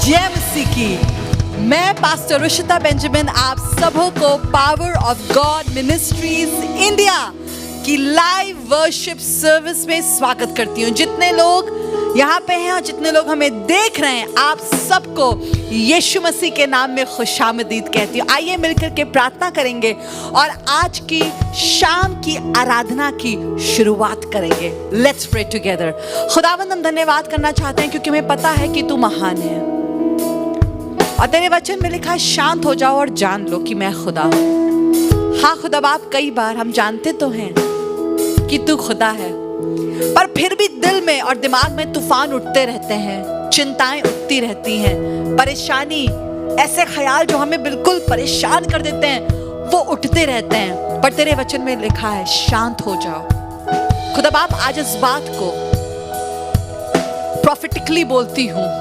जय मसीह की। मैं पास्टर रुशिता बेंजामिन आप सबों को power of God ministries India की लाइव वर्शिप सर्विस में स्वागत करती हूँ। जितने लोग यहाँ पे हैं और जितने लोग हमें देख रहे हैं, आप सबको यीशु मसीह के नाम में खुशामदीद कहती हूँ। आइए मिलकर के प्रार्थना करेंगे और आज की शाम की आराधना की शुरुआत करेंगे। Let's pray together. खुदावंद, हम धन्यवाद करना चाहते हैं क्योंकि हमें पता है कि तू महान है और तेरे वचन में लिखा है शांत हो जाओ और जान लो कि मैं खुदा हूँ। हाँ खुदा बाप, कई बार हम जानते तो हैं कि तू खुदा है, पर फिर भी दिल में और दिमाग में तूफान उठते रहते हैं, चिंताएं उठती रहती हैं, परेशानी, ऐसे ख्याल जो हमें बिल्कुल परेशान कर देते हैं वो उठते रहते हैं। पर तेरे वचन में लिखा है शांत हो जाओ। खुदा बाप, आज इस बात को प्रोफेटिकली बोलती हूँ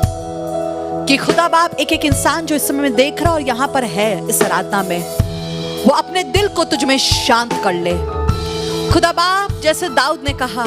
कि खुदा बाप, एक एक इंसान जो इस समय में देख रहा और यहाँ पर है इस आराधना में, वो अपने दिल को तुझ में शांत कर ले। खुदा बाप, जैसे दाऊद ने कहा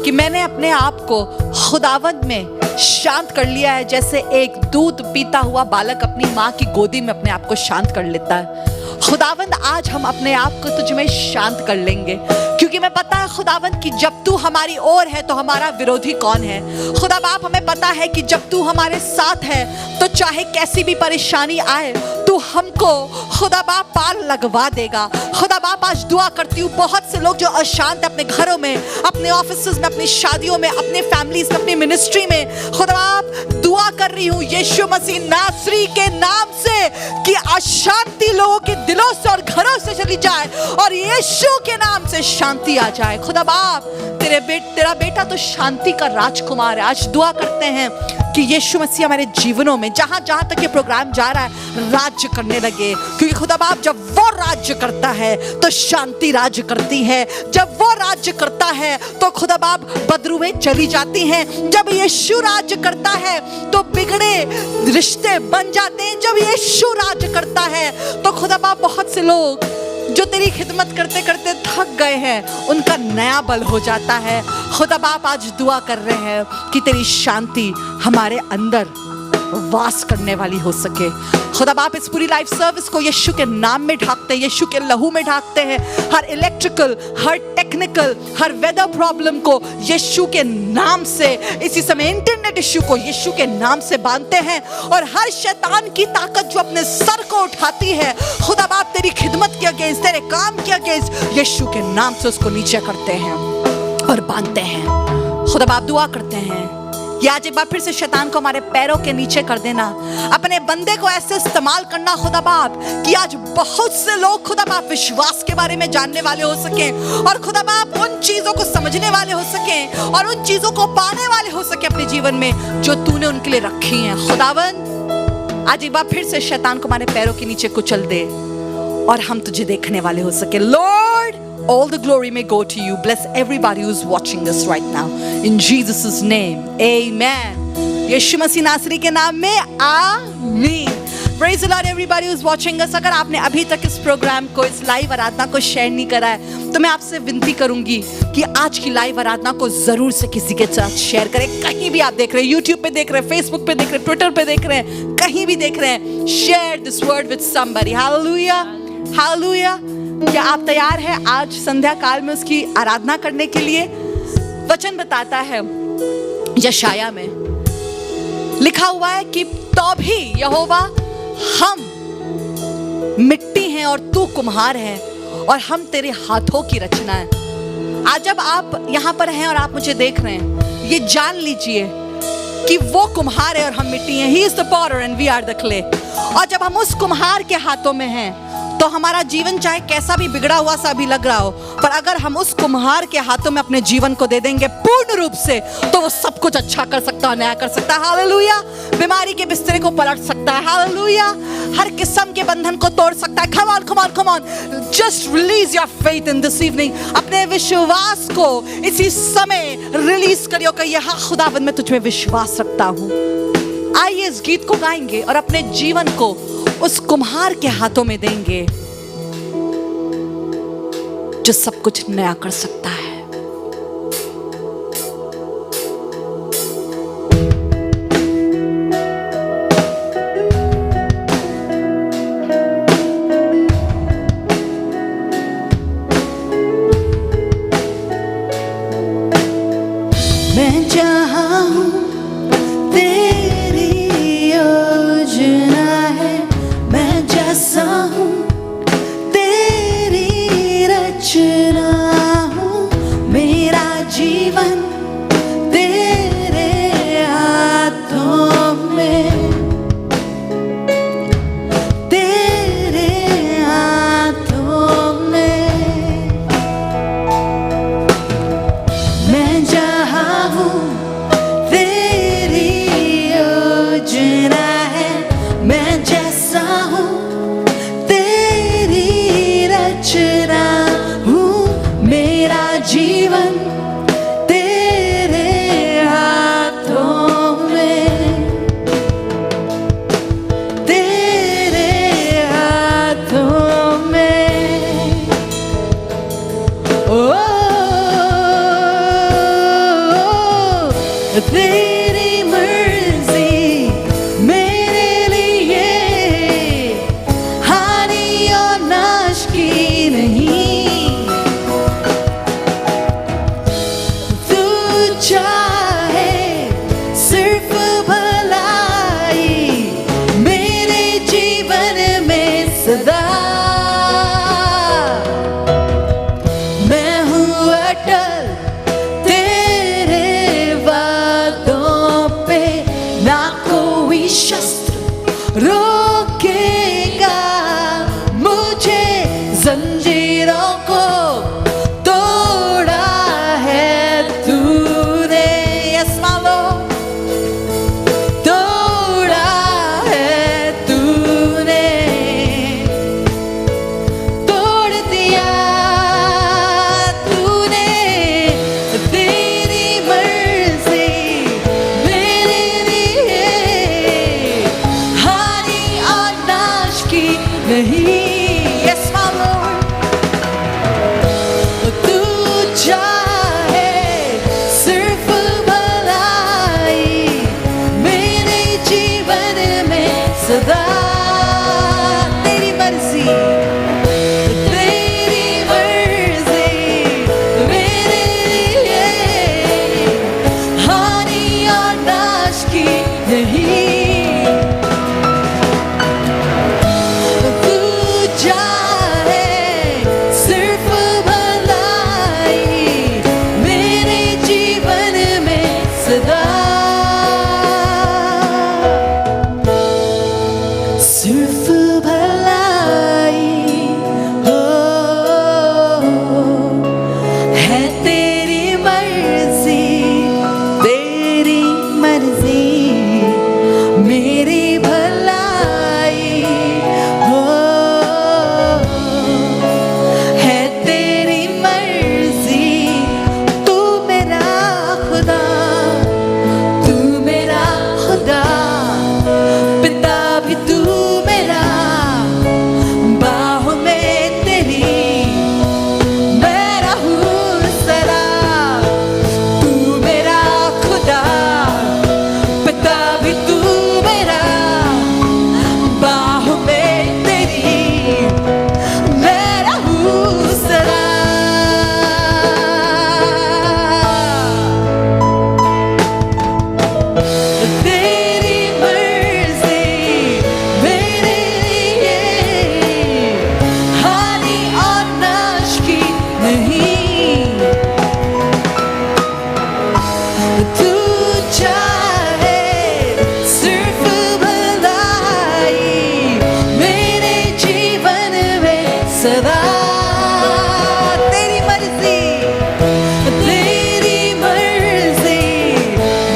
कि मैंने अपने आप को खुदावंद में शांत कर लिया है, जैसे एक दूध पीता हुआ बालक अपनी माँ की गोदी में अपने आप को शांत कर लेता है। खुदावंद, आज हम अपने आप को तुझ में शांत कर लेंगे क्योंकि हमें पता है खुदावंद कि जब तू हमारी ओर है तो हमारा विरोधी कौन है। खुदा बाप, हमें पता है कि जब तू हमारे साथ है तो चाहे कैसी भी परेशानी आए तू हमको खुदा बाप पार लगवा देगा। खुदा बाप, आज दुआ करती हूँ, बहुत से लोग जो अशांत अपने घरों में, अपने ऑफिसेज में, अपनी शादियों में, अपने फैमिलीज में, अपनी मिनिस्ट्री में, खुदा बाप दुआ कर रही हूँ यीशु मसीह नासरी के नाम से कि अशांति लोगों के दिलों से और घरों से चली जाए और यीशु के नाम से शांति आ जाए। खुदा बाप, तेरा बेटा तो शांति का राजकुमार है। आज दुआ करते हैं कि यीशु मसीह हमारे जीवनों में जहां जहां तक ये प्रोग्राम जा रहा है राज्य करने लगे, क्योंकि खुदा बाप जब वो राज्य करता है तो शांति राज्य करती है। जब वो राज्य करता है तो खुदा बाप बदरुएं चली जाती हैं। जब यीशु राज्य करता है तो बिगड़े रिश्ते बन जाते हैं। जब यीशु राज्य करता है तो खुदा बाप बहुत से लोग जो तेरी खिदमत करते करते थक गए हैं उनका नया बल हो जाता है। खुदा बाप, आज दुआ कर रहे हैं कि तेरी शांति हमारे अंदर वास करने वाली हो सके। खुदा बाप, इस पूरी लाइफ सर्विस को यीशु के नाम में ढाकते हैं, यीशु के लहू में ढाकते हैं। हर इलेक्ट्रिकल, हर टेक्निकल, हर वेदर प्रॉब्लम को यीशु के नाम से, इसी समय इंटरनेट इश्यू को यीशु के नाम से बांधते हैं और हर शैतान की ताकत जो अपने सर को उठाती है खुदा बाप तेरी खिदमत के अगेंस्ट, तेरे काम के अगेंस्ट, यीशु के नाम से उसको नीचे करते हैं और बांधते हैं। खुदा बाप, दुआ करते हैं कि आज एक बार फिर से शैतान को हमारे पैरों के नीचे कर देना, अपने बंदे को ऐसे इस्तेमाल करना खुदा बाप कि आज बहुत से लोग खुदा बाप विश्वास के बारे में जानने वाले हो सकें और खुदा बाप उन चीजों को समझने वाले हो सकें और उन चीजों को पाने वाले हो सके अपने जीवन में जो तूने उनके लिए रखी हैं। खुदावन, आज एक बार फिर से शैतान को हमारे पैरों के नीचे कुचल दे और हम तुझे देखने वाले हो सके। Lord, all the glory may go to you. Bless everybody who's watching this right now. In Jesus' name, amen. यीशु मसीह नासरी के नाम में आमीन। Praise the Lord everybody who's watching us. अगर आपने अभी तक इस प्रोग्राम को, इस लाइव आराधना को शेयर नहीं करा है तो मैं आपसे विनती करूंगी कि आज की लाइव आराधना को जरूर से किसी के साथ शेयर करें। कहीं भी आप देख रहे हैं, YouTube पे देख रहे हैं, Facebook पे देख रहे हैं, Twitter पे देख रहे हैं, कहीं भी देख रहे हैं, share this word with somebody. Hallelujah, hallelujah. क्या आप तैयार हैं आज संध्या काल में उसकी आराधना करने के लिए? वचन बताता है यशाया में लिखा हुआ है कि तो भी यहोवा, हम मिट्टी हैं और तू कुम्हार है और हम तेरे हाथों की रचना है। आज जब आप यहाँ पर हैं और आप मुझे देख रहे हैं, ये जान लीजिए कि वो कुम्हार है और हम मिट्टी हैं। He is the potter and we are the clay। और जब हम उस कुम्हार के हाथों में हैं तो हमारा जीवन चाहे कैसा भी बिगड़ा हुआ सा भी लग रहा हो, पर अगर हम उस कुम्हार के हाथों में अपने जीवन को दे देंगे पूर्ण रूप से तो वो सब कुछ अच्छा कर सकता है, नया कर सकता है। हालेलुया। बीमारी के बिस्तरे को पलट सकता है। हालेलुया। हर किस्म के बंधन को तोड़ सकता है। come on, come on, come on. Just release your faith in this evening. अपने विश्वास को इसी समय रिलीज करियो कि हाँ खुदावंद, मैं तुझ में विश्वास रखता हूँ। आइए इस गीत को गाएंगे और अपने जीवन को उस कुम्हार के हाथों में देंगे जो सब कुछ नया कर सकता है। रोकेगा मुझे, जंजीरों को तोड़ा है तूने। यस मानो, तोड़ा है तूने, तोड़ दिया तूने। तेरी मर्जी मेरे लिए हानि और नाश की नहीं। यस मानो, तू चाहे सिर्फ भलाई मेरे जीवन में सदा। तेरी मर्जी, तेरी मर्जी मेरे लिए हानि और नाश की नहीं। तू चाहे सिर्फ भलाई मेरे जीवन में सदा। सिर्फ भलाई हो है तेरी मर्जी, तेरी मर्जी मेरी भलाई हो है तेरी मर्जी। तू मेरा खुदा, तू मेरा खुदा, पिता भी तू मेरा, बाहों में तेरी मैं रहूं सदा। तू मेरा खुदा, पिता भी तू मेरा, बाहों में तेरी मैं रहूं सदा। तेरी मर्जी मेरे लिए हानि और नाश की नहीं। तू चाहे सिर्फ भलाई मेरे जीवन में सदा। तेरी मर्जी, तेरी मर्जी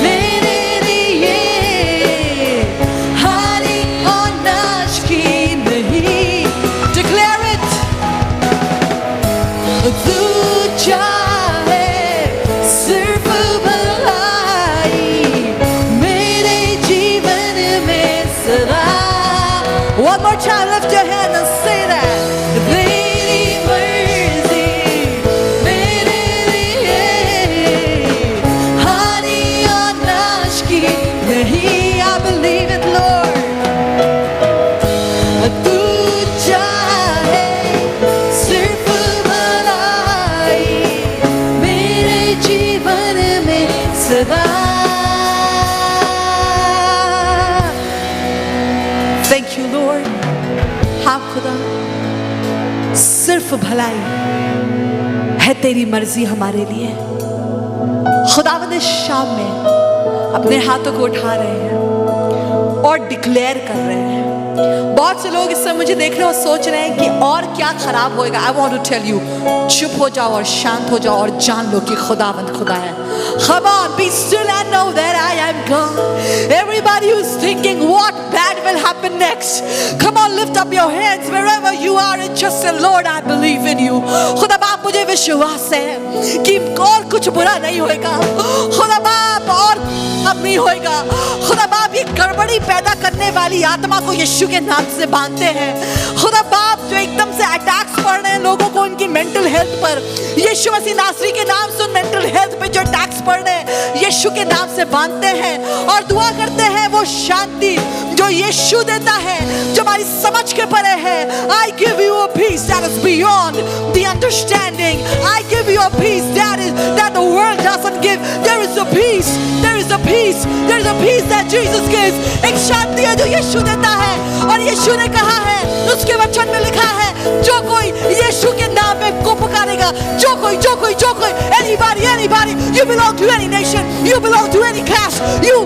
मेरे लिए हानि और नाश की नहीं। Declare it. तू चाहे सिर्फ भलाई मेरे जीवन में सदा। One more time, lift your hand and say that. तेरी मर्जी मेरे लिए हानि और नाश की नहीं। I believe it, Lord. तू चाहे सिर्फ भलाई मेरे जीवन में सदा। Thank you, Lord. हाँ खुदा, सिर्फ भलाई है तेरी मर्जी हमारे लिए। खुदावंद इस शाम में अपने हाथों को उठा रहे हैं और डिक्लेयर कर रहे हैं। बहुत से लोग इस समय मुझे देख रहे हैं और सोच रहे हैं कि और क्या खराब होएगा। I want to tell you, चुप हो जाओ और शांत हो जाओ और जान लो कि खुदावंद खुदा है। Come on, be still and know that I am God. Everybody who's thinking what bad will happen next, come on, lift up your hands wherever you are and just say, Lord, I believe in you. खुदा बाप, मुझे विश्वास है कि और कुछ बुरा नहीं होएगा। खुदा बाप, और अब नहीं होएगा। खुदा बाप, ये गड़बड़ी पैदा करने वाली आत्मा को यीशु के नाम से बांधते हैं। खुदा बाप, जो एकदम से अटैक्स पड़ रहे हैं लोगों को उनकी मेंटल हेल्थ पर, यीशु मसीह नासरी के नाम से उन मेंटल हेल्थ पे जो अटैक्स पड़ रहे हैं यीशु के नाम से बांधते हैं और दुआ करते हैं वो शांति जो यीशु देता है, जो हमारी समझ के परे है। I give you a peace that is beyond the understanding. I give you a peace that the world doesn't give. There is a peace. There is a peace. There is a peace that Jesus gives. एक शांति है जो यीशु देता है और यीशु ने कहा है, उसके वचन में लिखा है, जो कोई यीशु के नाम में को पुकारेगा, जो कोई anybody, you belong to any nation, you belong to any caste, you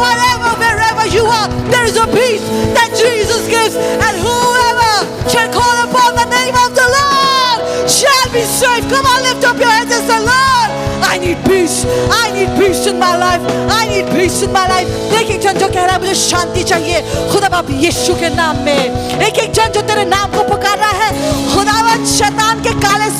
wherever, wherever you are, there is a peace that be safe. Come on, lift up your hands and say, Lord, I need peace. I need peace in my life. I need peace in my life. एक एक जन जो कह रहा है मुझे शांति चाहिए, खुदा बाप यीशु के नाम में। एक एक जन जो तेरे नाम को पुकार रहा है, खुदावंद शैतान के काले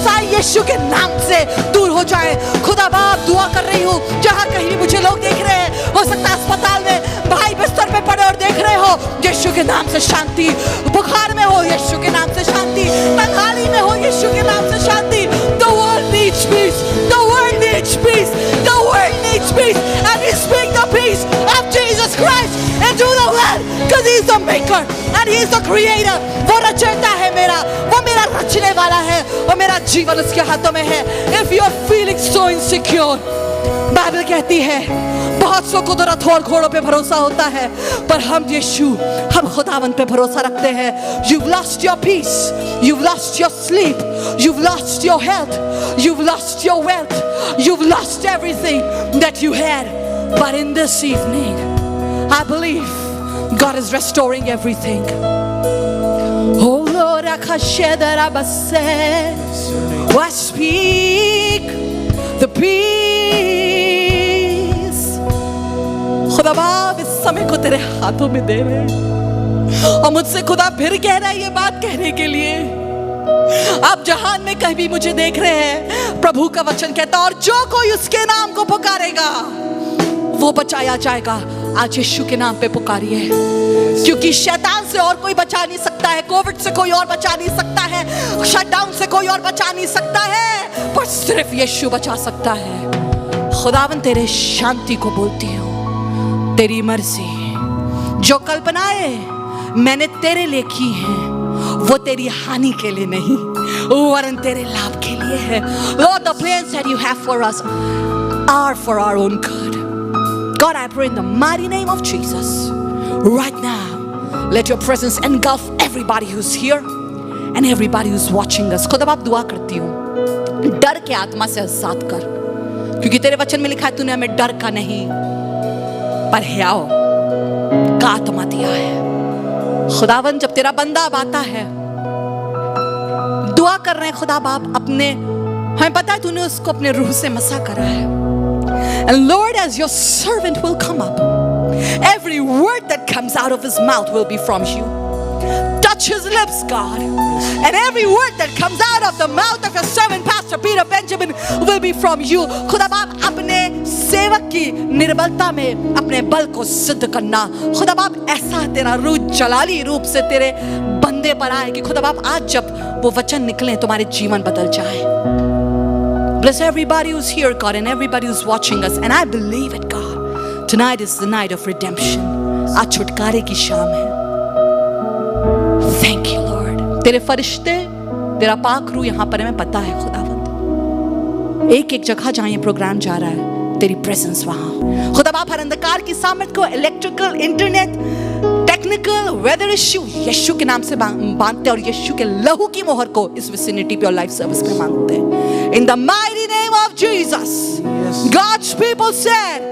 साए यीशु के नाम से दूर हो जाए। खुदा बाप दुआ कर रही हूँ, जहाँ कहीं भी मुझे लोग देख रहे हैं, हो सकता है अस्पताल में भाई बिस्तर पे पड़े और देख रहे हो, यीशु के नाम से शांति। बुखार में हो, यीशु के नाम से शांति। तन्हाई में हो, यीशु के नाम से शांति। The world needs peace. The world needs peace. The world needs peace. And we speak the peace of Jesus Christ into the world, because He is the maker and He is the creator. वो रचयिता है मेरा, वो मेरा रचने वाला है, और मेरा जीवन उसके हाथों में है। If you are feeling so insecure, Bible कहती है बहुत सौ कुदरत और घोड़ों पे भरोसा होता है, पर हम यीशु, हम खुदावंद पे भरोसा रखते हैं। You've lost your peace, you've lost your sleep, you've lost your health, you've lost your wealth, you've lost everything that you had. But in this evening, I believe God is restoring everything. Oh Lord, I speak the peace. खुदा बाप इस समय को तेरे हाथों में दे रहे, और मुझसे खुदा फिर कह रहा है ये बात कहने के लिए। आप जहान में कहीं भी मुझे देख रहे हैं, प्रभु का वचन कहता है, और जो कोई उसके नाम को पुकारेगा वो बचाया जाएगा। आज यीशु के नाम पे पुकारिए, क्योंकि शैतान से और कोई बचा नहीं सकता है, कोविड से कोई और बचा नहीं सकता है, शटडाउन से कोई और बचा नहीं सकता है, पर सिर्फ यीशु बचा सकता है। खुदावन तेरे शांति को बोलती हूँ, तेरी मर्जी, जो कल्पनाएं मैंने तेरे लिए की हैं, वो तेरी हानि के लिए नहीं, वरन तेरे लाभ के लिए है। Lord, the plans that you have for us are for our own good. God, I pray in the mighty name of Jesus, right now, let your presence engulf everybody who's here and everybody who's watching us. खुदा बाप दुआ करती हूँ, डर के आत्मा से आजाद कर, क्योंकि तेरे वचन में लिखा है तूने हमें डर का नहीं पर हियाव का आत्मा दिया है। खुदावन, जब तेरा बंदा अब आता है, दुआ कर रहे हैं खुदा बाप अपने, हमें पता है तूने उसको अपने रूह से मसा करा है। And Lord, as your servant will come up, every word that comes out of his mouth will be from you. Touch his lips, God, and every word that comes out of the mouth of your servant Pastor Peter Benjamin will be from you. खुदा बाप अपने सेवक की निर्बलता में अपने बल को सिद्ध करना। खुदा बाप ऐसा तेरा रूह जलाली रूप से तेरे बंदे पर आए कि खुदा बाप आज जब वो वचन निकले तुम्हारे जीवन बदल जाए। Bless everybody who's here, God, and everybody who's watching us. And I believe it, God. Tonight is the night of redemption. आज छुटकारे की शाम है। Thank you, Lord. तेरे फरिश्ते, तेरा पाक रूह यहाँ पर हमें पता है खुदावंद। एक एक जगह जहाँ ये प्रोग्राम जा रहा है, तेरी प्रेजेंस वहाँ। खुदा बाप हर अंधकार की सामर्थ को, electrical, internet, technical, weather issue, यीशु के नाम से बांधते और यीशु के लहू की मोहर को इस विसिनिटी पे और लाइफ सर्विस में मांगते हैं। In the mighty name of Jesus, yes. God's people said,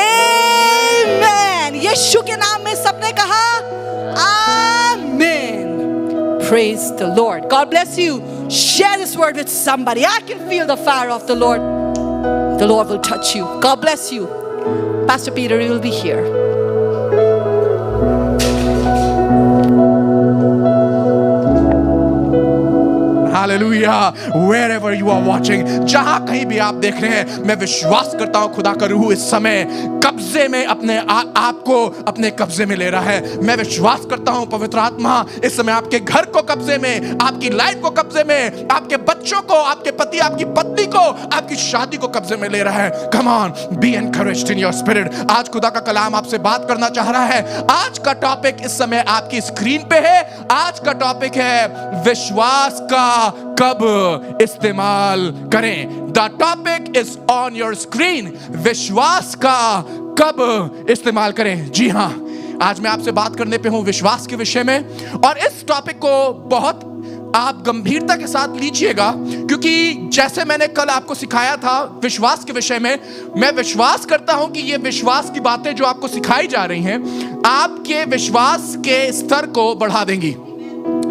Amen. यीशु के नाम में सबने कहा, Amen. Praise the Lord. God bless you. Share this word with somebody. I can feel the fire of the Lord. The Lord will touch you. God bless you. Pastor Peter, you will be here. Hallelujah. Wherever you are watching, जहां कहीं भी आप देख रहे हैं, मैं विश्वास करता हूं खुदा का रूह इस समय कब्जे में अपने आप को अपने कब्जे में ले रहा है। मैं विश्वास करता हूं पवित्र आत्मा इस समय आपके घर को कब्जे में, आपकी लाइफ को कब्जे में, आपके बच्चों को, आपके पति, आपकी पत्नी को, आपकी शादी को कब्जे में ले रहा है। Come on, be encouraged in your spirit. आज खुदा का कलाम आपसे बात करना चाह रहा है। आज का टॉपिक इस समय आपकी स्क्रीन पे है। आज का टॉपिक है विश्वास का कब इस्तेमाल करें। The topic is on your screen. विश्वास का कब इस्तेमाल करें। जी हाँ, आज मैं आपसे बात करने पे हूँ विश्वास के विषय में, और इस टॉपिक को बहुत आप गंभीरता के साथ लीजिएगा, क्योंकि जैसे मैंने कल आपको सिखाया था विश्वास के विषय में, मैं विश्वास करता हूं कि ये विश्वास की बातें जो आपको सिखाई जा रही हैं आपके विश्वास के स्तर को बढ़ा देंगी।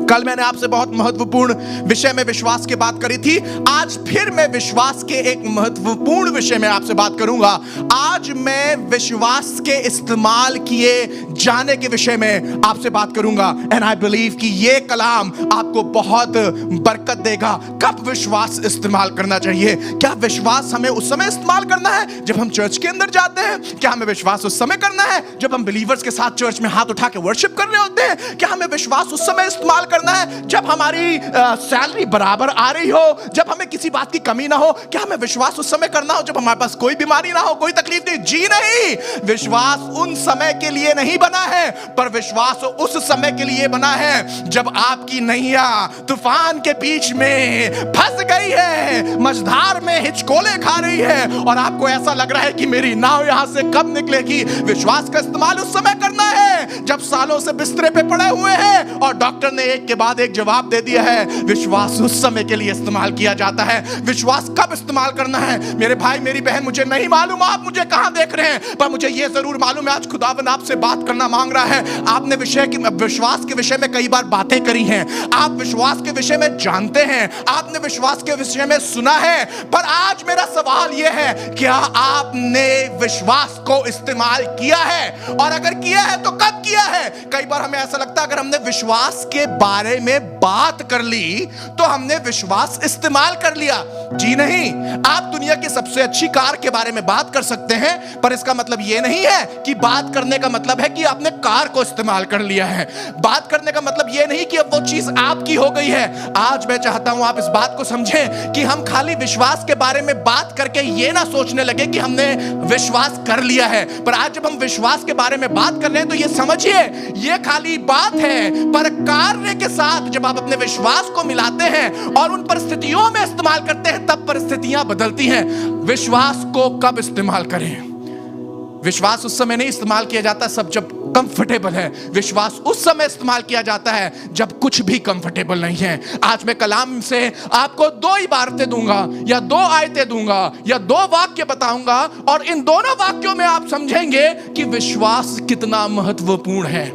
कल मैंने आपसे बहुत महत्वपूर्ण विषय में विश्वास की बात करी थी। आज फिर मैं विश्वास के एक महत्वपूर्ण विषय में आपसे बात करूंगा। आज मैं विश्वास के इस्तेमाल किए जाने के विषय में आपसे बात करूंगा। एंड आई बिलीव कि ये कलाम आपको बहुत बरकत देगा। कब विश्वास इस्तेमाल करना चाहिए? क्या विश्वास हमें उस समय इस्तेमाल करना है जब हम चर्च के अंदर जाते हैं? क्या हमें विश्वास उस समय करना है जब हम बिलीवर्स के साथ चर्च में हाथ उठा के वर्शिप कर रहे होते हैं? क्या हमें विश्वास उस समय इस्तेमाल करना है जब हमारी सैलरी बराबर आ रही हो, जब हमें किसी बात की कमी ना हो? क्या हमें विश्वास उस समय करना हो जब हमारे पास कोई बीमारी ना हो, कोई तकलीफ नहीं? जी नहीं, विश्वास उन समय के लिए नहीं बना है, पर विश्वास उस समय के लिए बना है जब आपकी नैया तूफान के बीच में फंस गई है, मझधार में हिचकोले खा रही है और आपको ऐसा लग रहा है कि मेरी नाव यहां से कब निकलेगी। विश्वास का इस्तेमाल उस समय करना है जब सालों से बिस्तरे पे पड़े हुए हैं और डॉक्टर ने एक के बाद एक जवाब दे दिया है। विश्वास उस समय के लिए इस्तेमाल किया जाता है। विश्वास कब इस्तेमाल करना है? मेरे भाई मेरी बहन, मुझे नहीं मालूम आप मुझे कहां देख रहे हैं, पर मुझे यह जरूर मालूम है आज खुदावंद आपसे बात करना मांग रहा है। आपने विश्वास के विषय में कई बार बातें करी हैं, आप विश्वास के विषय में जानते हैं, आपने विश्वास के विषय में सुना है, पर आज मेरा सवाल यह है, क्या आपने विश्वास को इस्तेमाल किया है? और अगर किया है तो कब किया है? कई बार हमें ऐसा लगता है अगर हमने विश्वास के बारे में बात कर ली तो हमने विश्वास इस्तेमाल कर लिया। जी नहीं, आप दुनिया की सबसे अच्छी कार के बारे में बात कर सकते हैं, पर इसका मतलब यह नहीं है कि बात करने का मतलब है कि आपने कार को इस्तेमाल कर लिया है। बात करने का मतलब यह नहीं कि अब वो चीज आपकी हो गई है। आज मैं चाहता हूं आप इस बात को समझें कि हम खाली विश्वास के बारे में बात करके ये ना सोचने लगे कि हमने विश्वास कर लिया है, पर आज जब हम विश्वास के बारे में बात कर रहे हैं तो ये समझिए ये खाली बात है, पर कार्य के साथ जब आप अपने विश्वास को मिलाते हैं और उन परिस्थितियों में इस्तेमाल करते हैं तब परिस्थितियां बदलती हैं। विश्वास को कब इस्तेमाल करें? विश्वास उस समय नहीं इस्तेमाल किया जाता सब जब कंफर्टेबल है। विश्वास उस समय इस्तेमाल किया जाता है जब कुछ भी कंफर्टेबल नहीं है। आज मैं कलाम से आपको 2 इबारतें दूंगा या 2 आयतें दूंगा या 2 वाक्य बताऊंगा और इन दोनों वाक्यों में आप समझेंगे कि विश्वास कितना महत्वपूर्ण है।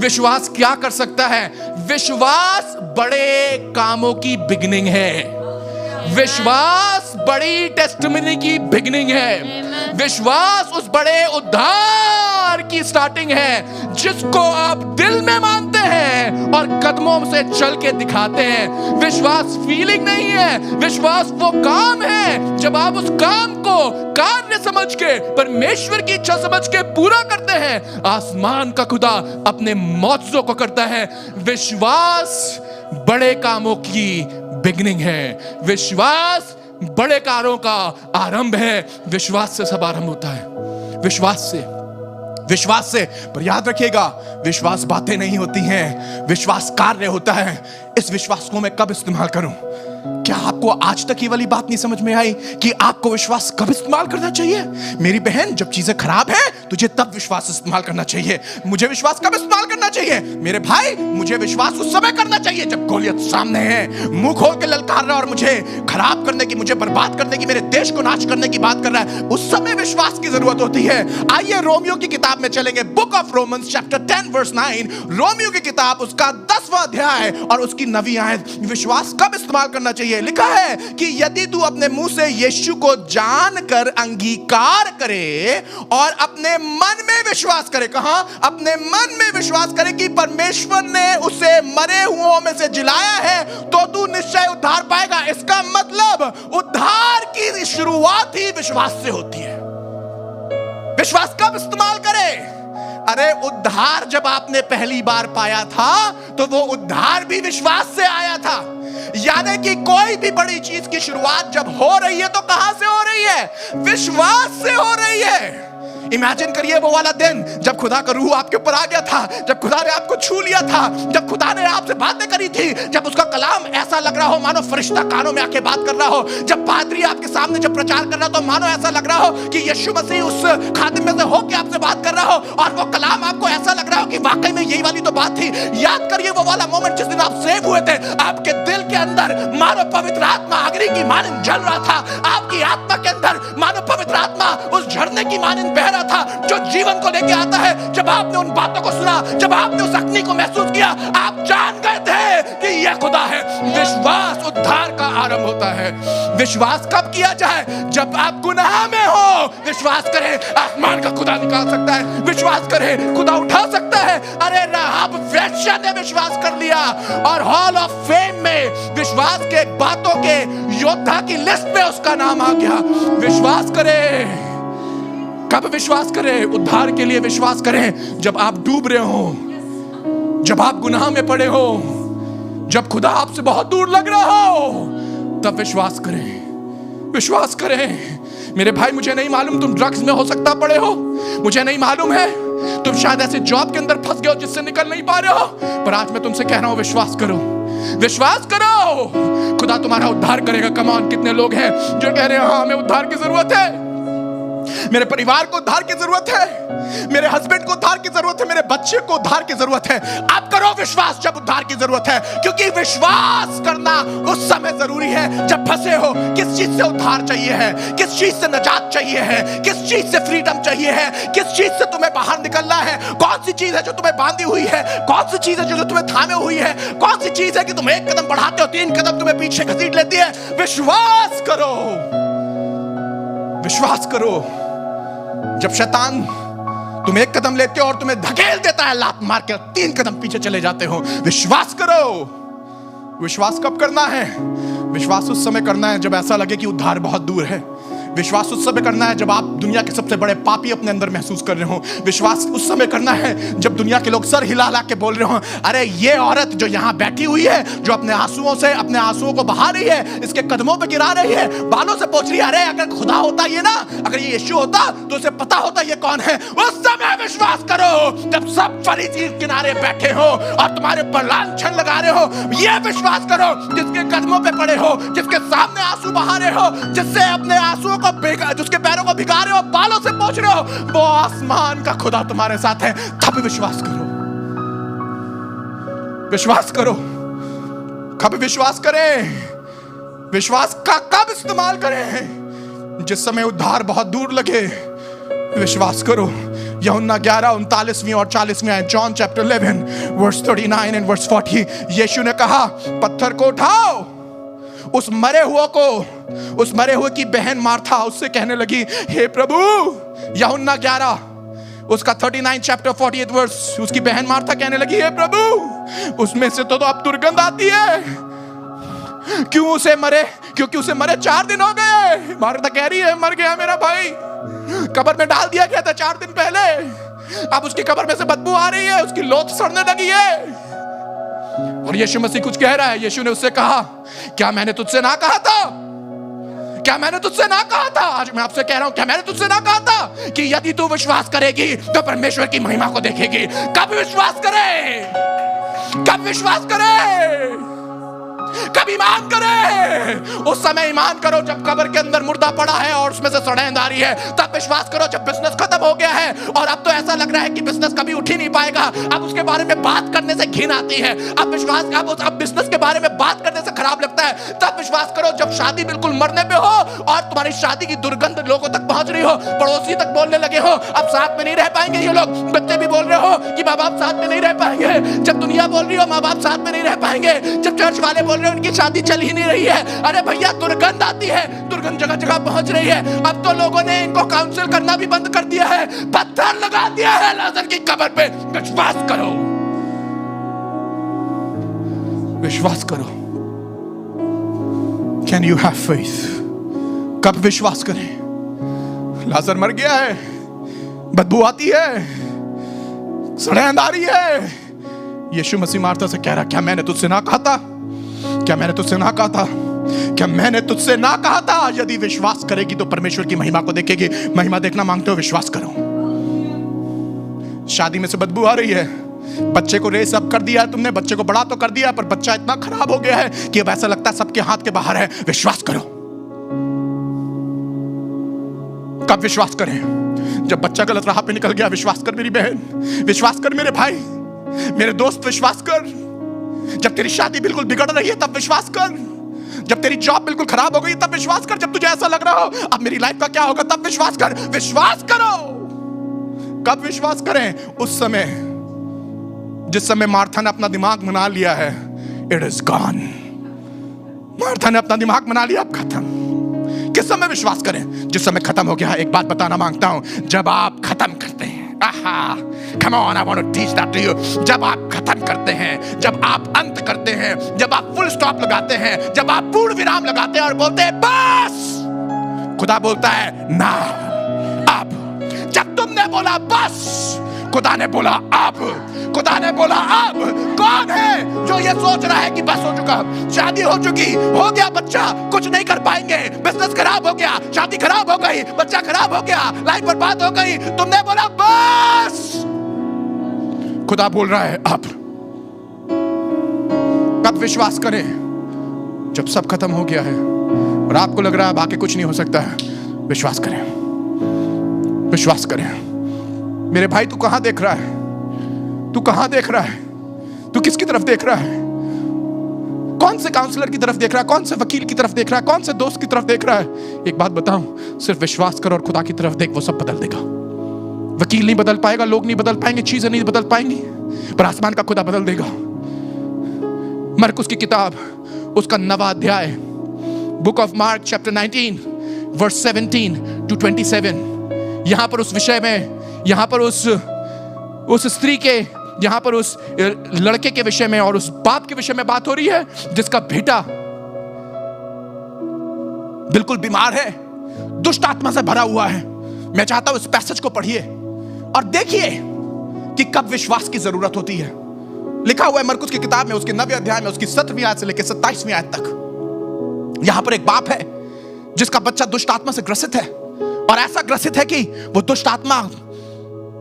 विश्वास क्या कर सकता है? विश्वास बड़े कामों की बिगिनिंग है। विश्वास बड़ी टेस्टिमनी की बिगिनिंग है। विश्वास उस बड़े उद्धार की स्टार्टिंग है जिसको आप दिल में मानते हैं और कदमों से चल के दिखाते हैं। विश्वास फीलिंग नहीं है, विश्वास वो काम है जब आप उस काम को कार्य समझ के, परमेश्वर की इच्छा समझ के पूरा करते हैं। आसमान का खुदा अपने मौजूदों को करता है। विश्वास बड़े कामों की बिगिनिंग है। विश्वास बड़े कार्यों का आरंभ है। विश्वास से सब आरंभ होता है। विश्वास से। पर याद रखिएगा, विश्वास बातें नहीं होती हैं, विश्वास कार्य होता है। इस विश्वास को मैं कब इस्तेमाल करूं? क्या आपको आज तक ये वाली बात नहीं समझ में आई कि आपको विश्वास कब इस्तेमाल करना चाहिए? मेरी बहन, जब चीजें खराब हैं तुझे तब विश्वास इस्तेमाल करना चाहिए। मुझे विश्वास कब इस्तेमाल करना चाहिए? मेरे भाई, मुझे विश्वास उस समय करना चाहिए जब गोलियत सामने है, मुंह खोल के ललकार रहा और मुझे खराब करने की, मुझे बर्बाद करने की, मेरे देश को नाश करने की बात कर रहा है। उस समय विश्वास की जरूरत होती है। आइए रोमियो की किताब में चलेंगे। Book of Romans chapter 10 verse 9। रोमियो की किताब उसका 10वां अध्याय और उसकी 9वीं आयत। विश्वास कब इस्तेमाल करना चाहिए? लिखा है कि यदि तू अपने मुंह से यीशु को जानकर अंगीकार करे और अपने मन में विश्वास करे, कहां? अपने मन में विश्वास करे कि परमेश्वर ने उसे मरे हुओं में से जिलाया है, तो तू निश्चय उद्धार पाएगा। इसका मतलब उद्धार की शुरुआत ही विश्वास से होती है। विश्वास कब इस्तेमाल करें? अरे उद्धार जब आपने पहली बार पाया था तो वो उद्धार भी विश्वास से आया था। यानी कि कोई भी बड़ी चीज की शुरुआत जब हो रही है तो कहां से हो रही है? विश्वास से हो रही है। इमेजिन करिए वो वाला दिन जब खुदा का रूह आपके ऊपर आ गया था, जब खुदा ने आपको छू लिया था, जब खुदा ने आपसे बातें करी थी, जब उसका कलाम ऐसा लग रहा हो मानो फरिश्ता कानों में आके बात कर रहा हो, जब पादरी आपके सामने जब प्रचार कर रहा हो तो मानो ऐसा लग रहा हो कि यीशु मसीह उस खादिम में से होके आपसे बात कर रहा हो और वो कलाम आपको ऐसा लग रहा हो कि वाकई में यही वाली तो बात थी। याद करिए वो वाला मोमेंट जिस दिन आप सेव हुए थे। आपके दिल के अंदर मानो पवित्र आत्मा अग्नि की मानिंद जल रहा था। आपकी आत्मा के अंदर मानो पवित्र आत्मा उस झरने की मानिंद बह रहा था जो जीवन को लेके आता है। जब आपने उन बातों को सुना, जब आपने उस अग्नि को महसूस किया, आप जान गए थे यह खुदा है। विश्वास उद्धार का आरंभ होता है। विश्वास कब किया जाए? जब आप गुनाह में हो। विश्वास करें आसमान का खुदा निकाल सकता है, विश्वास करें खुदा उठा सकता है। अरे राहाब वेश्या ने विश्वास कर लिया और हॉल ऑफ फेम में विश्वास के बातों के योद्धा की लिस्ट में उसका नाम आ गया। विश्वास करें। कब विश्वास करें? उद्धार के लिए विश्वास करें जब आप डूब रहे हो, जब आप गुनाह में पड़े हो, जब खुदा आपसे बहुत दूर लग रहा हो, तब विश्वास करें। विश्वास करें। मेरे भाई, मुझे नहीं मालूम तुम ड्रग्स में हो सकता पड़े हो, मुझे नहीं मालूम है तुम शायद ऐसे जॉब के अंदर फंस गए हो जिससे निकल नहीं पा रहे हो, पर आज मैं तुमसे कह रहा हूं विश्वास करो। विश्वास करो, खुदा तुम्हारा उद्धार करेगा। कम ऑन, कितने लोग हैं जो कह रहे हैं हाँ हमें उद्धार की जरूरत है, मेरे परिवार को उद्धार की जरूरत है, मेरे हस्बैंड को उद्धार की जरूरत है, मेरे बच्चे को उद्धार की जरूरत है। आप करो विश्वास जब उद्धार की जरूरत है, क्योंकि विश्वास करना उस समय जरूरी है जब फंसे हो। किस चीज से उद्धार चाहिए है, किस चीज से निजात चाहिए है, किस चीज से फ्रीडम चाहिए है, किस चीज से तुम्हें बाहर निकलना है, कौन सी चीज है जो तुम्हें बांधी हुई है, कौन सी चीज है जो तुम्हें थामे हुई है, कौन सी चीज है कि तुम एक कदम बढ़ाते हो 3 कदम तुम्हें पीछे घसीट लेती है। विश्वास करो, विश्वास करो। जब शैतान तुम एक कदम लेते हो और तुम्हें धकेल देता है लात मार के, 3 कदम पीछे चले जाते हो। विश्वास करो। विश्वास कब करना है? विश्वास उस समय करना है जब ऐसा लगे कि उद्धार बहुत दूर है। विश्वास उस समय करना है जब आप दुनिया के सबसे बड़े पापी अपने अंदर महसूस कर रहे हो। विश्वास उस समय करना है जब दुनिया के लोग सर हिला हिला के बोल रहे हो, अरे ये औरत जो यहाँ बैठी हुई है, जो अपने आंसुओं से अपने आंसुओं को बहा रही है, इसके कदमों पे गिरा रही है, बालों से पूछ रही है, अरे अगर खुदा होता ये ना, अगर ये यीशु होता तो उसे पता होता ये कौन है। उस समय विश्वास करो जब सब फरीसी किनारे बैठे हो और तुम्हारे पर लांछन लगा रहे हो। ये विश्वास करो जिसके कदमों पे पड़े हो, जिसके सामने आंसू बहा रहे हो, जिससे अपने आंसुओं जिसके पैरों को भिगा रहे हो, बालों से पोंछ रहे हो, वो आसमान का खुदा तुम्हारे साथ है। तब विश्वास करो। विश्वास करो। कब विश्वास करें? विश्वास का कब इस्तेमाल करें? जिस समय उद्धार बहुत दूर लगे। विश्वास करो। यूहन्ना 11:39 और 40 आए। John chapter 11 verse 39 and verse 40। यीशु ने कहा पत्थर को उठाओ। उस मरे हुए की बहन मार्था उससे कहने लगी, हे प्रभु। यूहन्ना 11 उसका 39 चैप्टर 48 वर्स। उसकी बहन मार्था कहने लगी, हे प्रभु उसमें से तो अब दुर्गंध आती है। क्यों उसे मरे? क्योंकि उसे मरे 4 दिन हो गए। मार्था कह रही है मर गया मेरा भाई, कब्र में डाल दिया गया था 4 दिन पहले, अब उसकी कब्र में से बदबू आ रही है, उसकी लोथ सड़ने लगी है। और यीशु मसीह कुछ कह रहा है। यीशु ने उससे कहा, क्या मैंने तुझसे ना कहा था? क्या मैंने तुझसे ना कहा था? आज मैं आपसे कह रहा हूं, क्या मैंने तुझसे ना कहा था कि यदि तू विश्वास करेगी तो परमेश्वर की महिमा को देखेगी? कब विश्वास करे? कब विश्वास करे? कब ईमान करे? उस समय ईमान करो जब कब्र के अंदर मुर्दा पड़ा है और उसमें से सड़ें आ रही है। तब विश्वास करो जब बिजनेस खत्म हो गया है और अब तो ऐसा लग रहा है कि बिजनेस कभी उठ ही नहीं पाएगा, अब उसके बारे में बात करने से घिन आती है, अब बिजनेस के बारे में बात करने से खराब लगता है। तब विश्वास करो जब शादी बिल्कुल मरने पे हो और तुम्हारी शादी की दुर्गंध लोगों तक पहुंच रही हो, पड़ोसी तक बोलने लगे हो अब साथ में नहीं रह पाएंगे ये लोग, बच्चे भी बोल रहे हो कि माँ बाप साथ में नहीं रह पाएंगे, जब दुनिया बोल रही हो माँ बाप साथ में नहीं रह पाएंगे, जब चर्च वाले बोल रहे हो उनकी शादी चल ही नहीं रही है। अरे भैया दुर्गंध आती है, दुर्गंध जगह जगह पहुंच रही है। अब तो लोगों ने इनको काउंसिल करना भी बंद कर दिया है, पत्थर लगा दिया है लाजर की कब्र पे। विश्वास करो। विश्वास करो। Can you have faith? कब विश्वास करें? लाजर मर गया है, बदबू आती है, सड़ें आ रही है। यीशु मसीह मार्था से कह रहा, क्या मैंने तुझसे ना कहा था? क्या मैंने तुझसे ना कहा था? क्या मैंने तुझसे ना कहा था? यदि विश्वास करेगी तो परमेश्वर की महिमा को देखेगी। महिमा देखना मांगते हो? विश्वास करो। शादी में से बदबू आ रही है, बच्चे को रेस अप कर दिया है तुमने, बच्चे को बड़ा तो कर दिया पर बच्चा इतना खराब हो गया है कि अब ऐसा लगता है सबके हाथ के बाहर है। विश्वास करो। कब विश्वास करें? जब बच्चा गलत राह पे निकल गया। विश्वास कर मेरी बहन, विश्वास कर मेरे भाई, मेरे दोस्त, विश्वास कर। जब तेरी शादी बिल्कुल बिगड़ रही है तब विश्वास कर। जब तेरी जॉब बिल्कुल खराब हो गई तब विश्वास कर। जब तुझे ऐसा लग रहा हो अब मेरी लाइफ का क्या होगा तब विश्वास कर। विश्वास करो। कब विश्वास करें? उस समय जिस समय मार्था ने अपना दिमाग बना लिया है इट इज गॉन। मार्था ने अपना दिमाग बना लिया, अब खत्म। किस समय विश्वास करें? जिस समय खत्म हो गया। एक बात बताना मांगता हूं, जब आप खत्म करते हैं, come on, I want to teach that to you. जब आप खत्म करते हैं, जब आप अंत करते हैं, जब आप फुल स्टॉप लगाते हैं, जब आप पूर्ण विराम लगाते हैं और बोलते हैं बस, खुदा बोलता है ना, अब। जब तुमने बोला बस, खुदा ने बोला अब। खुदा ने बोला अब। कौन है जो ये सोच रहा है कि बस हो चुका, शादी हो चुकी, हो गया बच्चा, कुछ नहीं कर पाएंगे, बिजनेस खराब हो गया, शादी खराब हो गई, बच्चा खराब हो गया, लाइफ बर्बाद हो गई, तुमने बोला बस। खुदा बोल रहा है अब। कब विश्वास करें? जब सब खत्म हो गया है और आपको लग रहा है अब आगे कुछ नहीं हो सकता है। विश्वास करें, विश्वास करें। मेरे भाई, तू कहां देख रहा है? तू कहां देख रहा है? तू किसकी तरफ देख रहा है? कौन से काउंसलर की तरफ देख रहा है? कौन से वकील की तरफ देख रहा है? कौन से दोस्त की तरफ देख रहा है? एक बात बताऊं, सिर्फ विश्वास कर और खुदा की तरफ देख, वो सब बदल देगा। वकील नहीं बदल पाएगा, लोग नहीं बदल पाएंगे, चीजें नहीं बदल पाएंगी, पर आसमान का खुदा बदल देगा। मरकुस की किताब, उसका 9वां अध्याय, book of Mark chapter 19 verse 17 to 27, यहां पर उस विषय में, यहां पर उस स्त्री के, यहां पर उस लड़के के विषय में और उस बाप के विषय में बात हो रही है जिसका बेटा बिल्कुल बीमार है, दुष्ट आत्मा से भरा हुआ है। मैं चाहता हूं इस पैसेज को पढ़िए और देखिए कि कब विश्वास की जरूरत होती है। लिखा हुआ है मरकुस की किताब में, उसके 9वें अध्याय में, उसकी 17वीं आयत से लेकर 27वीं आयत तक। यहां पर एक बाप है जिसका बच्चा दुष्ट आत्मा से ग्रसित है, और ऐसा ग्रसित है कि वो दुष्ट आत्मा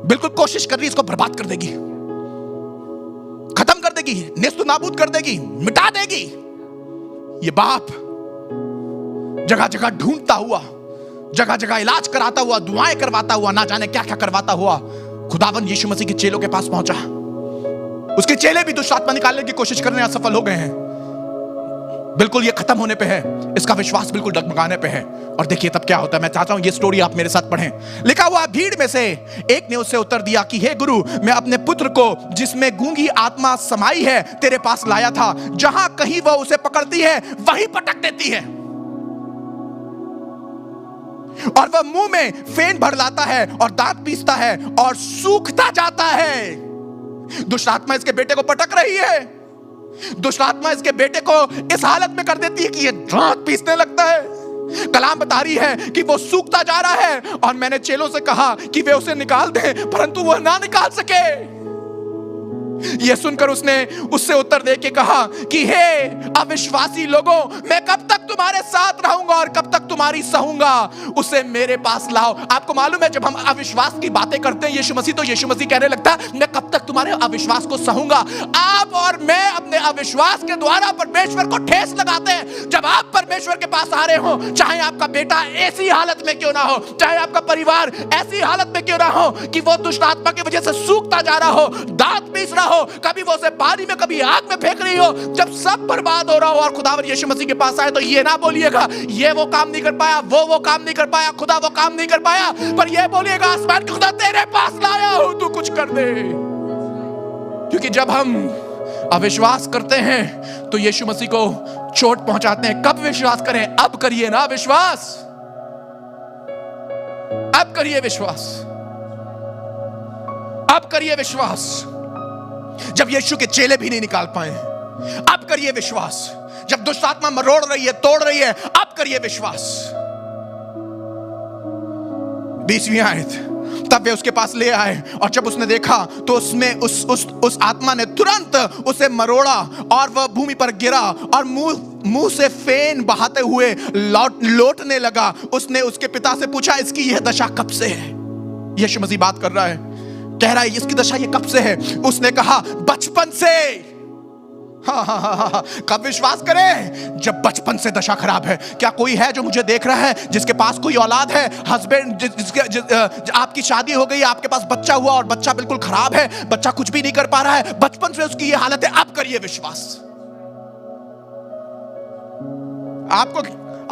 बिल्कुल कोशिश कर रही है इसको बर्बाद कर देगी, खत्म कर देगी, नेस्त नाबूद कर देगी, मिटा देगी। ये बाप जगह जगह ढूंढता हुआ, जगह जगह इलाज कराता हुआ, दुआएं करवाता हुआ, ना जाने क्या क्या करवाता हुआ, खुदावन यीशु मसीह के चेलों के पास पहुंचा। उसके चेले भी दुष्ट आत्मा निकालने की कोशिश करने असफल हो गए हैं। बिल्कुल ये खत्म होने पे है, इसका विश्वास बिल्कुल डगमगाने पे है। और देखिए तब क्या होता है। मैं चाहता हूं ये स्टोरी आप मेरे साथ पढ़ें। लिखा हुआ, भीड़ में से एक ने उससे उत्तर दिया कि हे गुरु, मैं अपने पुत्र को जिसमें गूंगी आत्मा समाई है तेरे पास लाया था। जहां कहीं वह उसे पकड़ती है वहीं पटक देती है, और वह मुंह में फेन भर लाता है और दांत पीसता है और सूखता जाता है। दुष्ट आत्मा इसके बेटे को पटक रही है। दुष्ट आत्मा इसके बेटे को इस हालत में कर देती है कि ये दांत पीसने लगता है। कलाम बता रही है कि वो सूखता जा रहा है, और मैंने चेलों से कहा कि वे उसे निकाल दें, परंतु वह ना निकाल सके। यह सुनकर उसने उससे उत्तर दे के कहा कि हे अविश्वासी लोगों, मैं कब तक तुम्हारे साथ रहूंगा और कब तक तुम्हारी सहूंगा? उसे मेरे पास लाओ। आपको मालूम है, जब हम अविश्वास की बातें करते हैं यीशु मसीह, तो यीशु मसीह कहने लगता है, मैं कब तक तुम्हारे अविश्वास को सहूंगा? आप और मैं अपने अविश्वास के द्वारा परमेश्वर को ठेस लगाते हैं। जब आप परमेश्वर के पास आ रहे हो, चाहे आपका बेटा ऐसी हालत में क्यों ना हो, चाहे आपका परिवार ऐसी हालत में क्यों ना हो कि वो दुष्ट आत्मा की वजह से सूखता जा रहा हो, दांत पीस रहा हो, कभी वो उसे पानी में कभी आग में फेंक रही हो, जब सब बर्बाद हो रहा हो, और खुदावर यीशु मसीह के पास आए, तो ये ना बोलिएगा ये वो काम नहीं कर पाया, वो काम नहीं कर पाया, खुदा वो काम नहीं कर पाया, पर ये बोलिएगा आसमान के खुदा तेरे पास लाया हूं, तू कुछ कर दे। क्योंकि जब हम अविश्वास करते हैं तो यीशु मसीह को चोट पहुंचाते हैं। कब विश्वास करें? अब करिए ना विश्वास, अब करिए विश्वास, अब करिए विश्वास। जब यीशु के चेले भी नहीं निकाल पाए, अब करिए विश्वास। जब दुष्ट आत्मा मरोड़ रही है, तोड़ रही है, अब करिए विश्वास। 20वीं आयत, तब वे उसके पास ले आए, और जब उसने देखा तो उसमें उस आत्मा ने तुरंत उसे मरोड़ा और वह भूमि पर गिरा और मुंह से फेन बहाते हुए लौटने लगा। उसने उसके पिता से पूछा, इसकी यह दशा कब से है? यीशु मसीह बात कर रहा है, कह रहा है इसकी दशा ये कब से है? उसने कहा, बचपन से। कब विश्वास करें? जब बचपन से दशा खराब है। क्या कोई है जो मुझे देख रहा है जिसके पास कोई औलाद है, हस्बैंड, आपकी शादी हो गई, आपके पास बच्चा हुआ और बच्चा बिल्कुल खराब है, बच्चा कुछ भी नहीं कर पा रहा है, बचपन से उसकी ये हालत है, अब करिए विश्वास।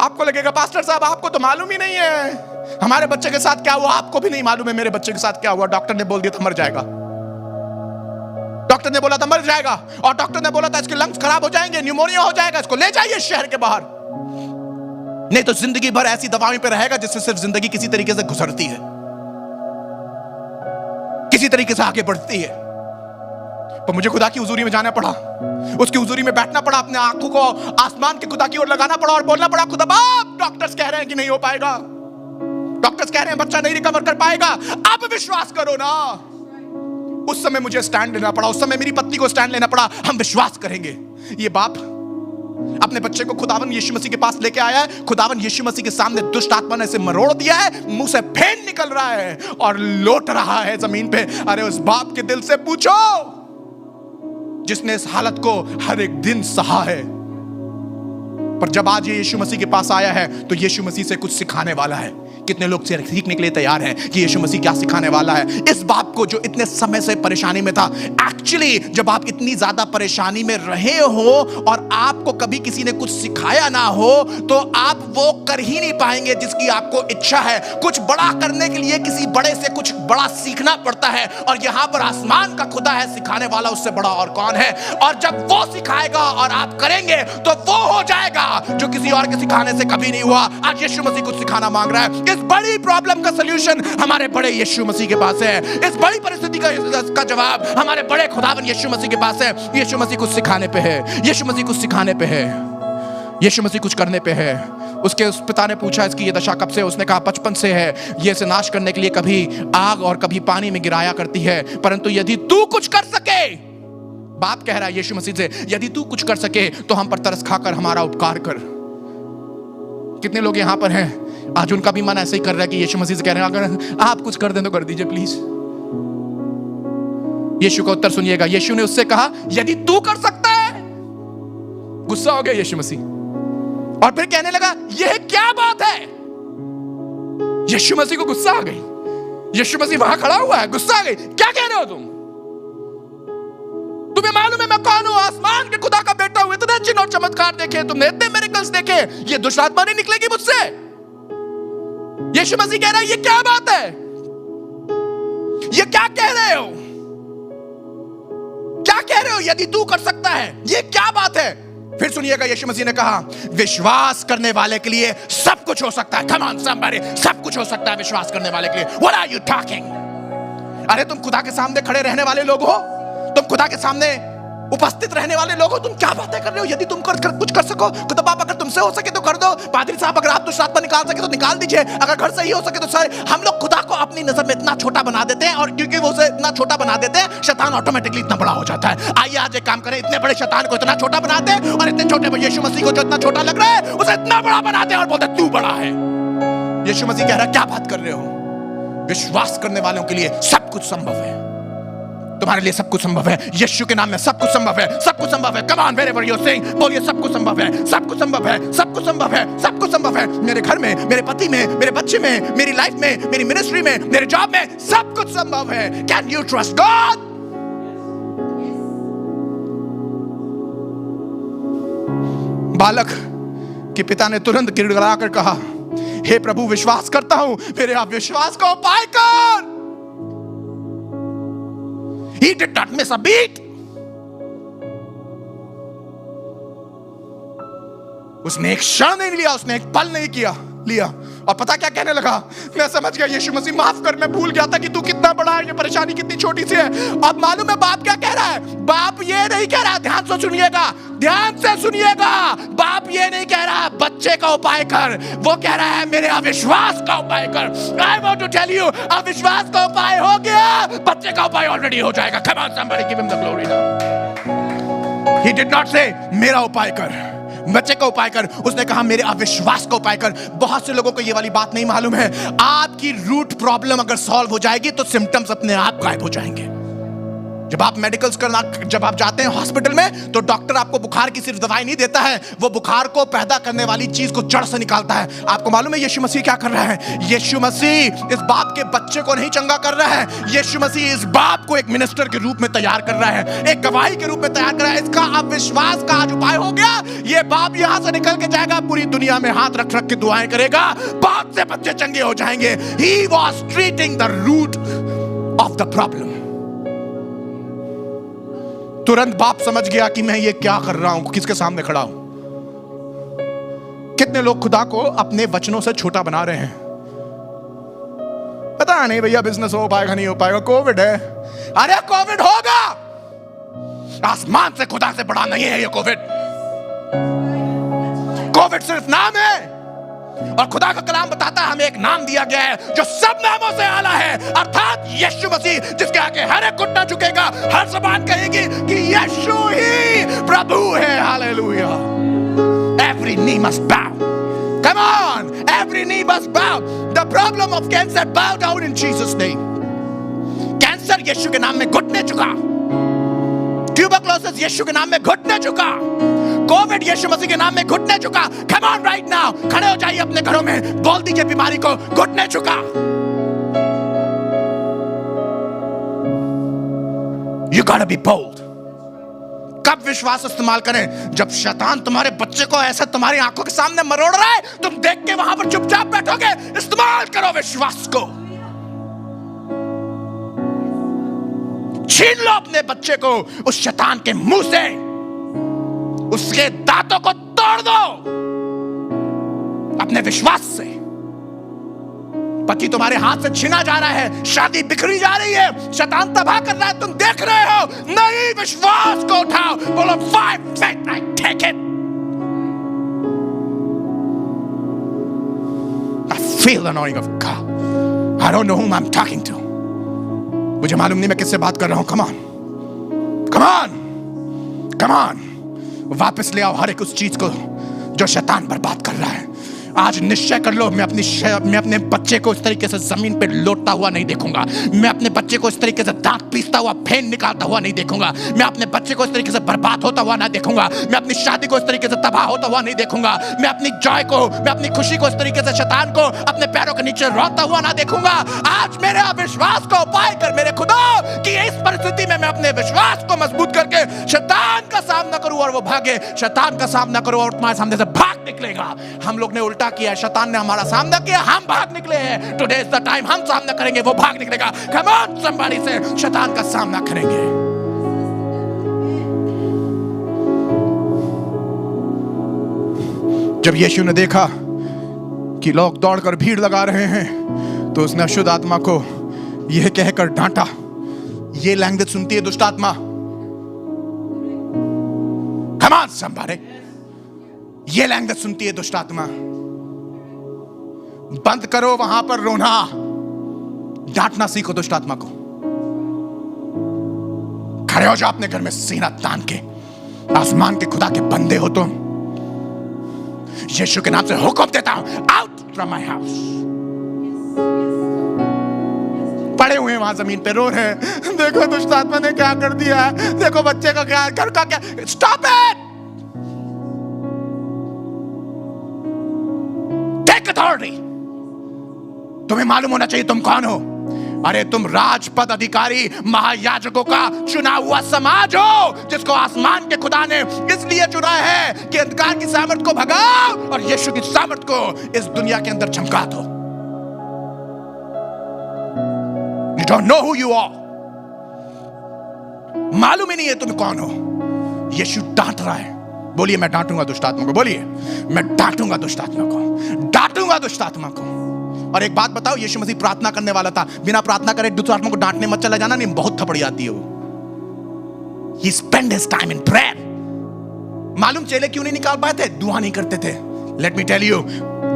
आपको लगेगा पास्टर साहब आपको तो मालूम ही नहीं है हमारे बच्चे के साथ क्या हुआ। आपको भी नहीं मालूम है मेरे बच्चे के साथ क्या हुआ। डॉक्टर ने बोल दिया था मर जाएगा, डॉक्टर ने बोला था मर जाएगा, और डॉक्टर ने बोला था इसके लंग्स खराब हो जाएंगे, न्यूमोनिया हो जाएगा, इसको ले जाइए शहर के बाहर, नहीं तो जिंदगी भर ऐसी दवाओं पे रहेगा जिससे सिर्फ जिंदगी किसी तरीके से गुजरती है, किसी तरीके से आगे बढ़ती है। पर मुझे खुदा की हुजूरी में जाना पड़ा, उसकी हुजूरी में बैठना पड़ा, अपने आंखों को आसमान के खुदा की ओर लगाना पड़ा और बोलना पड़ा, खुदा बाप डॉक्टर्स कह रहे हैं कि नहीं हो पाएगा, डॉक्टर्स कह रहे हैं बच्चा नहीं रिकवर कर पाएगा, अब विश्वास करो ना। उस समय मुझे स्टैंड लेना पड़ा, उस समय मेरी पत्नी को स्टैंड लेना पड़ा, हम विश्वास करेंगे। ये बाप अपने बच्चे को खुदावन यीशु मसीह के पास लेके आया है, खुदावन यीशु मसीह के सामने दुष्ट आत्मा ने इसे मरोड़ दिया है, मुंह से फेन निकल रहा है और लौट रहा है जमीन पे। अरे उस बाप के दिल से पूछो जिसने इस हालत को हर एक दिन सहा है, पर जब आज ये यीशु मसीह के पास आया है तो यीशु मसीह से कुछ सिखाने वाला है। कितने लोग सीखने के लिए तैयार हैं कि यीशु मसीह क्या सिखाने वाला है? इस बाप को जो इतने समय से परेशानी में था, एक्चुअली जब आप इतनी ज्यादा परेशानी में रहे हो और आपको कभी किसी ने कुछ सिखाया ना हो तो आप वो कर ही नहीं पाएंगे जिसकी आपको इच्छा है। कुछ बड़ा करने के लिए किसी बड़े से कुछ बड़ा सीखना पड़ता है, और यहां पर आसमान का खुदा है सिखाने वाला, उससे बड़ा और कौन है? और जब वो सिखाएगा और आप करेंगे तो वो हो जाएगा जो किसी और के सिखाने से कभी नहीं हुआ। आज यीशु मसीह कुछ सिखाना मांग रहा है। इस बड़ी प्रॉब्लम का सलूशन हमारे बड़े यीशु मसीह के पास है। इस बड़ी परिस्थिति का जवाब हमारे बड़े खुदावन यीशु मसीह के पास है। यीशु मसीह कुछ सिखाने पे है, यीशु मसीह कुछ सिखाने पे है, यीशु मसीह कुछ करने पे है। उसके उस पिता ने पूछा इसकी ये दशा कब से? उसने कहा बचपन से है। ये इसे नाश करने के लिए कभी आग और कभी पानी में गिराया करती है, परंतु यदि तू कुछ कर सके, बाप कह रहा है यीशु मसीह से, यदि तू कुछ कर सके तो हम पर तरस खाकर हमारा उपकार कर। कितने लोग यहां पर हैं आज उनका भी मन ऐसे ही कर रहा है कि यीशु मसीह से कह रहे हैं अगर आप कुछ कर दें तो कर दीजिए प्लीज। यीशु का उत्तर सुनिएगा। यीशु ने उससे कहा यदि तू कर सकता है। गुस्सा हो गया यीशु मसीह और फिर कहने लगा यह क्या बात है? यीशु मसीह को गुस्सा आ गई। यीशु मसीह वहां खड़ा हुआ है, गुस्सा आ गई। क्या कह रहे हो तुम? तुम्हें मालूम है मैं कौन हूं? आसमान के खुदा का बेटा हूं। इतने चिन्ह और चमत्कार देखे तुमने, इतने मिरेकल्स देखे, ये दुष्ट आत्मा नहीं निकलेगी मुझसे। यीशु मसीह कह रहा है ये क्या बात है? ये क्या कह रहे हो? क्या कह रहे हो? यदि तू कर सकता है, ये क्या बात है? फिर सुनिएगा यीशु मसीह ने कहा विश्वास करने वाले के लिए सब कुछ हो सकता है। कम ऑन समबडी, सब कुछ हो सकता है विश्वास करने वाले के लिए। What are you talking? अरे तुम खुदा के सामने खड़े रहने वाले लोग हो, तुम खुदा के सामने उपस्थित रहने वाले लोग हो, तुम क्या बातें कर रहे हो? यदि तुम कुछ कर सको, खुदा बाप अगर तुमसे हो सके तो कर दो। पादरी साहब अगर आप दुष्ट आत्मा निकाल सके तो निकाल दीजिए। अगर घर से ही हो सके तो सर, हम लोग खुदा को अपनी नजर में इतना छोटा बना देते हैं, और क्योंकि वो उसे इतना छोटा बना देते हैं शैतान ऑटोमेटिकली इतना बड़ा हो जाता है। आइए आज एक काम करें, इतने बड़े शैतान को इतना छोटा बनाते हैं और इतने छोटे यीशु मसीह को जो इतना छोटा लग रहा है उसे इतना बड़ा बनाते हैं और बोलते तू बड़ा है। यीशु मसीह कह रहा है क्या बात कर रहे हो? विश्वास करने वालों के लिए सब कुछ संभव है। तुम्हारे लिए सब कुछ संभव है। यीशु के नाम में सब कुछ संभव है, सब कुछ संभव है। Come on wherever you are saying, बोलिए सब कुछ संभव है, सब कुछ संभव है, सब कुछ संभव है, सब कुछ संभव है। मेरे घर में, मेरे पति में, मेरे बच्चे में, मेरी लाइफ में, मेरी मिनिस्ट्री में, मेरे जॉब में, सब कुछ संभव है। Can you trust God? बालक के पिता ने तुरंत गिड़गिड़ा कर कहा हे प्रभु विश्वास करता हूं, मेरे आप विश्वास का उपाय कर। He did not miss a beat. उसने एक क्षण नहीं लिया, उसने एक पल नहीं लिया और पता क्या कहने लगा? मैं समझ गया यीशु मसीह माफ कर, मैं भूल गया था कि तू कितना बड़ा है, ये परेशानी कितनी छोटी सी है। अब मालूम है बाप क्या कह रहा है? बाप ये नहीं कह रहा, ध्यान से सुनिएगा, ध्यान से सुनिएगा। बाप ये नहीं कह रहा बच्चे का उपाय कर, वो कह रहा है मेरे अविश्वास का उपाय कर। I want to tell you, अविश्वास का उपाय हो गया, बच्चे का उपाय ऑलरेडी हो जाएगा। Come on somebody, give him the glory now. He did not say मेरा उपाय कर, बच्चे का उपाय कर, उसने कहा मेरे अविश्वास का उपाय कर। बहुत से लोगों को ये वाली बात नहीं मालूम है। आपकी रूट प्रॉब्लम अगर सॉल्व हो जाएगी तो सिम्टम्स अपने आप गायब हो जाएंगे। जब आप मेडिकल्स करना, जब आप जाते हैं हॉस्पिटल में तो डॉक्टर आपको बुखार की सिर्फ दवाई नहीं देता है, वो बुखार को पैदा करने वाली चीज को जड़ से निकालता है। आपको मालूम है यीशु मसीह क्या कर रहा है? यीशु मसीह इस बाप के बच्चे को नहीं चंगा कर रहा है, यीशु मसीह इस बाप को एक मिनिस्टर के रूप में तैयार कर रहा है, एक गवाही के रूप में तैयार कर रहा है। इसका अविश्वास का आज उपाय हो गया। ये बाप यहां से निकल के जाएगा, पूरी दुनिया में हाथ रख रख के दुआएं करेगा, बहुत से बच्चे चंगे हो जाएंगे। He was treating the root of the problem. तुरंत बाप समझ गया कि मैं ये क्या कर रहा हूं, किसके सामने खड़ा हूं। कितने लोग खुदा को अपने वचनों से छोटा बना रहे हैं। पता नहीं भैया बिजनेस हो पाएगा नहीं हो पाएगा, कोविड है। अरे कोविड होगा, आसमान से खुदा से बड़ा नहीं है ये कोविड। कोविड सिर्फ नाम है, और खुदा का कलाम बताता है हमें एक नाम दिया गया है जो सब नामों से आला है, अर्थात यीशु मसीह, जिसके आगे हर एक घुटना झुकेगा, हर ज़बान कहेगी कि यीशु ही प्रभु है। Hallelujah. Every knee must bow. Come on, every knee must bow. The problem of cancer, bow down in Jesus name. Cancer यीशु के नाम में घुटने झुका, ट्यूबरकुलोसिस यीशु के नाम में घुटने झुका, कोविड यीशु मसीह के नाम में घुटने झुका। Come on right now, खड़े हो जाइए अपने घरों में, बोल दीजिए बीमारी को घुटने झुका। You gotta be bold. कब विश्वास इस्तेमाल करें? जब शैतान तुम्हारे बच्चे को ऐसा तुम्हारी आंखों के सामने मरोड़ रहा है, तुम देख के वहां पर चुपचाप बैठोगे? इस्तेमाल करो विश्वास को। छीन लो अपने बच्चे को उस शैतान के मुंह से, उसके दांतों को तोड़ दो अपने विश्वास से। पति तुम्हारे हाथ से छीना जा रहा है, शादी बिखरी जा रही है, शैतान तबाह कर रहा है, तुम देख रहे हो, नहीं, विश्वास को उठाओ, बोलो fight, I take it. I feel the anointing of God. I don't know whom I'm talking to. मुझे मालूम नहीं मैं किससे बात कर रहा हूं। Come on, come on, come on. वापस ले आओ हर एक उस चीज को जो शैतान बर्बाद कर रहा है। आज निश्चय कर लो, मैं अपने बच्चे को इस तरीके से जमीन पे लौटता हुआ नहीं देखूंगा। मैं अपने बच्चे को इस तरीके से दांत पीसता हुआ, फेन निकालता हुआ नहीं देखूंगा। मैं अपने बच्चे को इस तरीके से बर्बाद होता हुआ ना देखूंगा। मैं अपनी शादी को इस तरीके से तबाह होता हुआ नहीं देखूंगा। मैं अपनी जॉय को, मैं अपनी खुशी को इस तरीके से शैतान को अपने पैरों के नीचे रोता हुआ ना देखूंगा। आज मेरे अविश्वास को उपाय कर मेरे खुदा कि इस परिस्थिति में मैं अपने विश्वास को मजबूत करके शैतान का सामना करूं और वो भागे। शैतान का सामना करो और तुम्हारे सामने से भाग निकलेगा। हम लोग ने उल्टा किया, शैतान ने हमारा सामना किया, हम भाग निकले हैं। टुडे इज द टाइम, हम सामना करेंगे, वो भाग निकलेगा। कम ऑन समबडी से शैतान का सामना करेंगे। जब यीशु ने देखा कि लोग दौड़कर भीड़ लगा रहे हैं, तो उसने अशुद्ध आत्मा को यह कहकर डांटा। ये लैंग्वेज सुनती है दुष्ट आत्मा। कम ऑन समबडी, ये लैंग्वेज सुनती है दुष्ट आत्मा। बंद करो वहां पर रोना, डांटना सीखो दुष्ट आत्मा को। खड़े हो जाओ अपने घर में सीना तान के, आसमान के खुदा के बंदे हो तुम। यीशु के नाम से हुक्म देता हूं, आउट फ्रॉम माय हाउस। पड़े हुए वहां जमीन पे रो रहे हैं, देखो दुष्ट आत्मा ने क्या कर दिया है, देखो बच्चे का क्या, घर का क्या। Stop it, take authority. तुम्हें मालूम होना चाहिए तुम कौन हो। अरे तुम राजपद अधिकारी, महायाजकों का चुना हुआ समाज हो, जिसको आसमान के खुदा ने इसलिए चुना है कि अंधकार की सामर्थ को भगाओ और यीशु की सामर्थ को इस दुनिया के अंदर चमका दो। You don't know who you are. मालूम ही नहीं है तुम कौन हो। यीशु डांट रहा है। बोलिए मैं डांटूंगा दुष्ट आत्मा को। बोलिए मैं डांटूंगा दुष्ट आत्मा को, डांटूंगा दुष्ट आत्मा को। और एक बात बताओ, यीशु मसीह प्रार्थना करने वाला था, बिना प्रार्थना करे दुष्ट आत्मा को डांटने मत चला जाना, नहीं बहुत थपड़ी आती है वो। He spent his time in prayer. मालूम चेले क्यों नहीं निकाल पाए थे? दुआ नहीं करते थे। Let me tell you,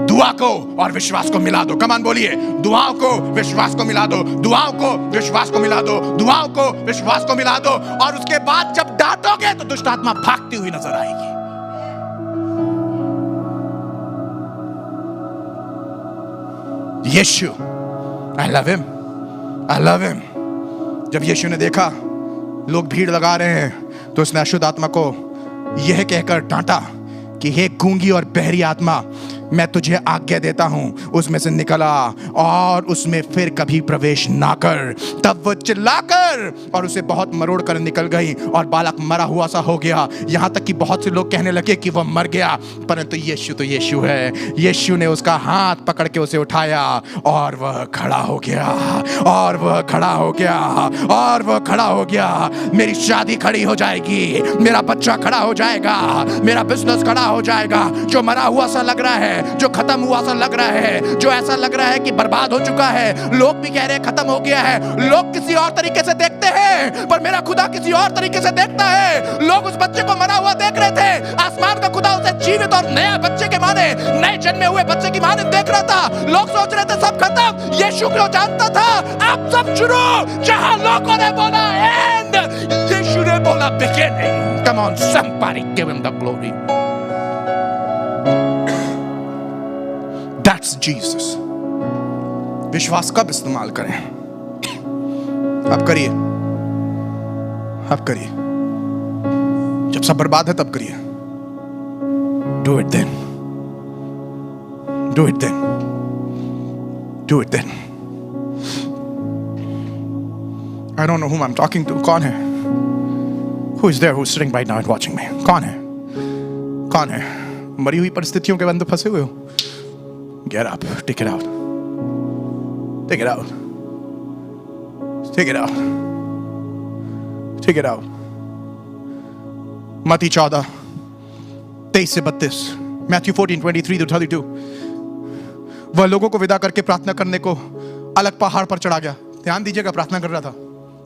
दुआ को और विश्वास को मिला दो। कमान बोलिए, दुआओं को विश्वास को मिला दो, दुआओं को विश्वास को मिला दो, दुआओं को विश्वास को मिला दो। और उसके बाद जब डांटोगे तो दुष्ट आत्मा भागती हुई नजर आएगी। यीशु, I love him, I love him। जब यीशु ने देखा लोग भीड़ लगा रहे हैं, तो उसने अशुद्ध आत्मा को यह कहकर डांटा कि हे गूंगी और बहरी आत्मा, मैं तुझे आज्ञा देता हूं, उसमें से निकला और उसमें फिर कभी प्रवेश ना कर। तब वो चिल्लाकर और उसे बहुत मरोड़ कर निकल गई और बालक मरा हुआ सा हो गया। यहां तक कि बहुत से लोग कहने लगे कि वह मर गया, परंतु यीशु तो यीशु है। यीशु ने उसका हाथ पकड़ के उसे उठाया और वह खड़ा हो गया, और वह खड़ा हो गया, और वह खड़ा हो गया। मेरी शादी खड़ी हो जाएगी, मेरा बच्चा खड़ा हो जाएगा, मेरा बिजनेस खड़ा हो जाएगा। जो मरा हुआ सा लग रहा है, जो खत्म हुआ सा लग रहा है, जो ऐसा लग रहा है कि बर्बाद हो चुका है, लोग भी कह रहे हैं खत्म हो गया है, लोग किसी और तरीके से देखते हैं, पर मेरा खुदा किसी और तरीके से देखता है। लोग उस बच्चे को मरा हुआ देख रहे थे, आसमान का खुदा उसे जीवित और नया बच्चे के माने, नए जन्मे हुए बच्चे की माने देख रहा था। लोग सोच रहे थे सब खत्म, यीशु को जानता था अब सब शुरू। जहां लोगों ने बोला एंड, यीशु ने बोला beginning. Come on, somebody give him the glory. That's Jesus. विश्वास कब इस्तेमाल करें? अब करिए, अब करिए। जब सब बर्बाद है तब करिए। Do it then. Do it then. Do it then. I don't know whom I'm talking to. कौन है? Who is there who's sitting right now and watching me? कौन है? कौन है? मरी हुई परिस्थितियों के अंदर फंसे हुए हो? Get up, take it out. Take it out. Take it out. Take it out. मत्ती 14:23 से 32, Matthew 14:23-32। वह लोगों को विदा करके प्रार्थना करने को अलग पहाड़ पर चढ़ा गया। ध्यान दीजिएगा, प्रार्थना कर रहा था।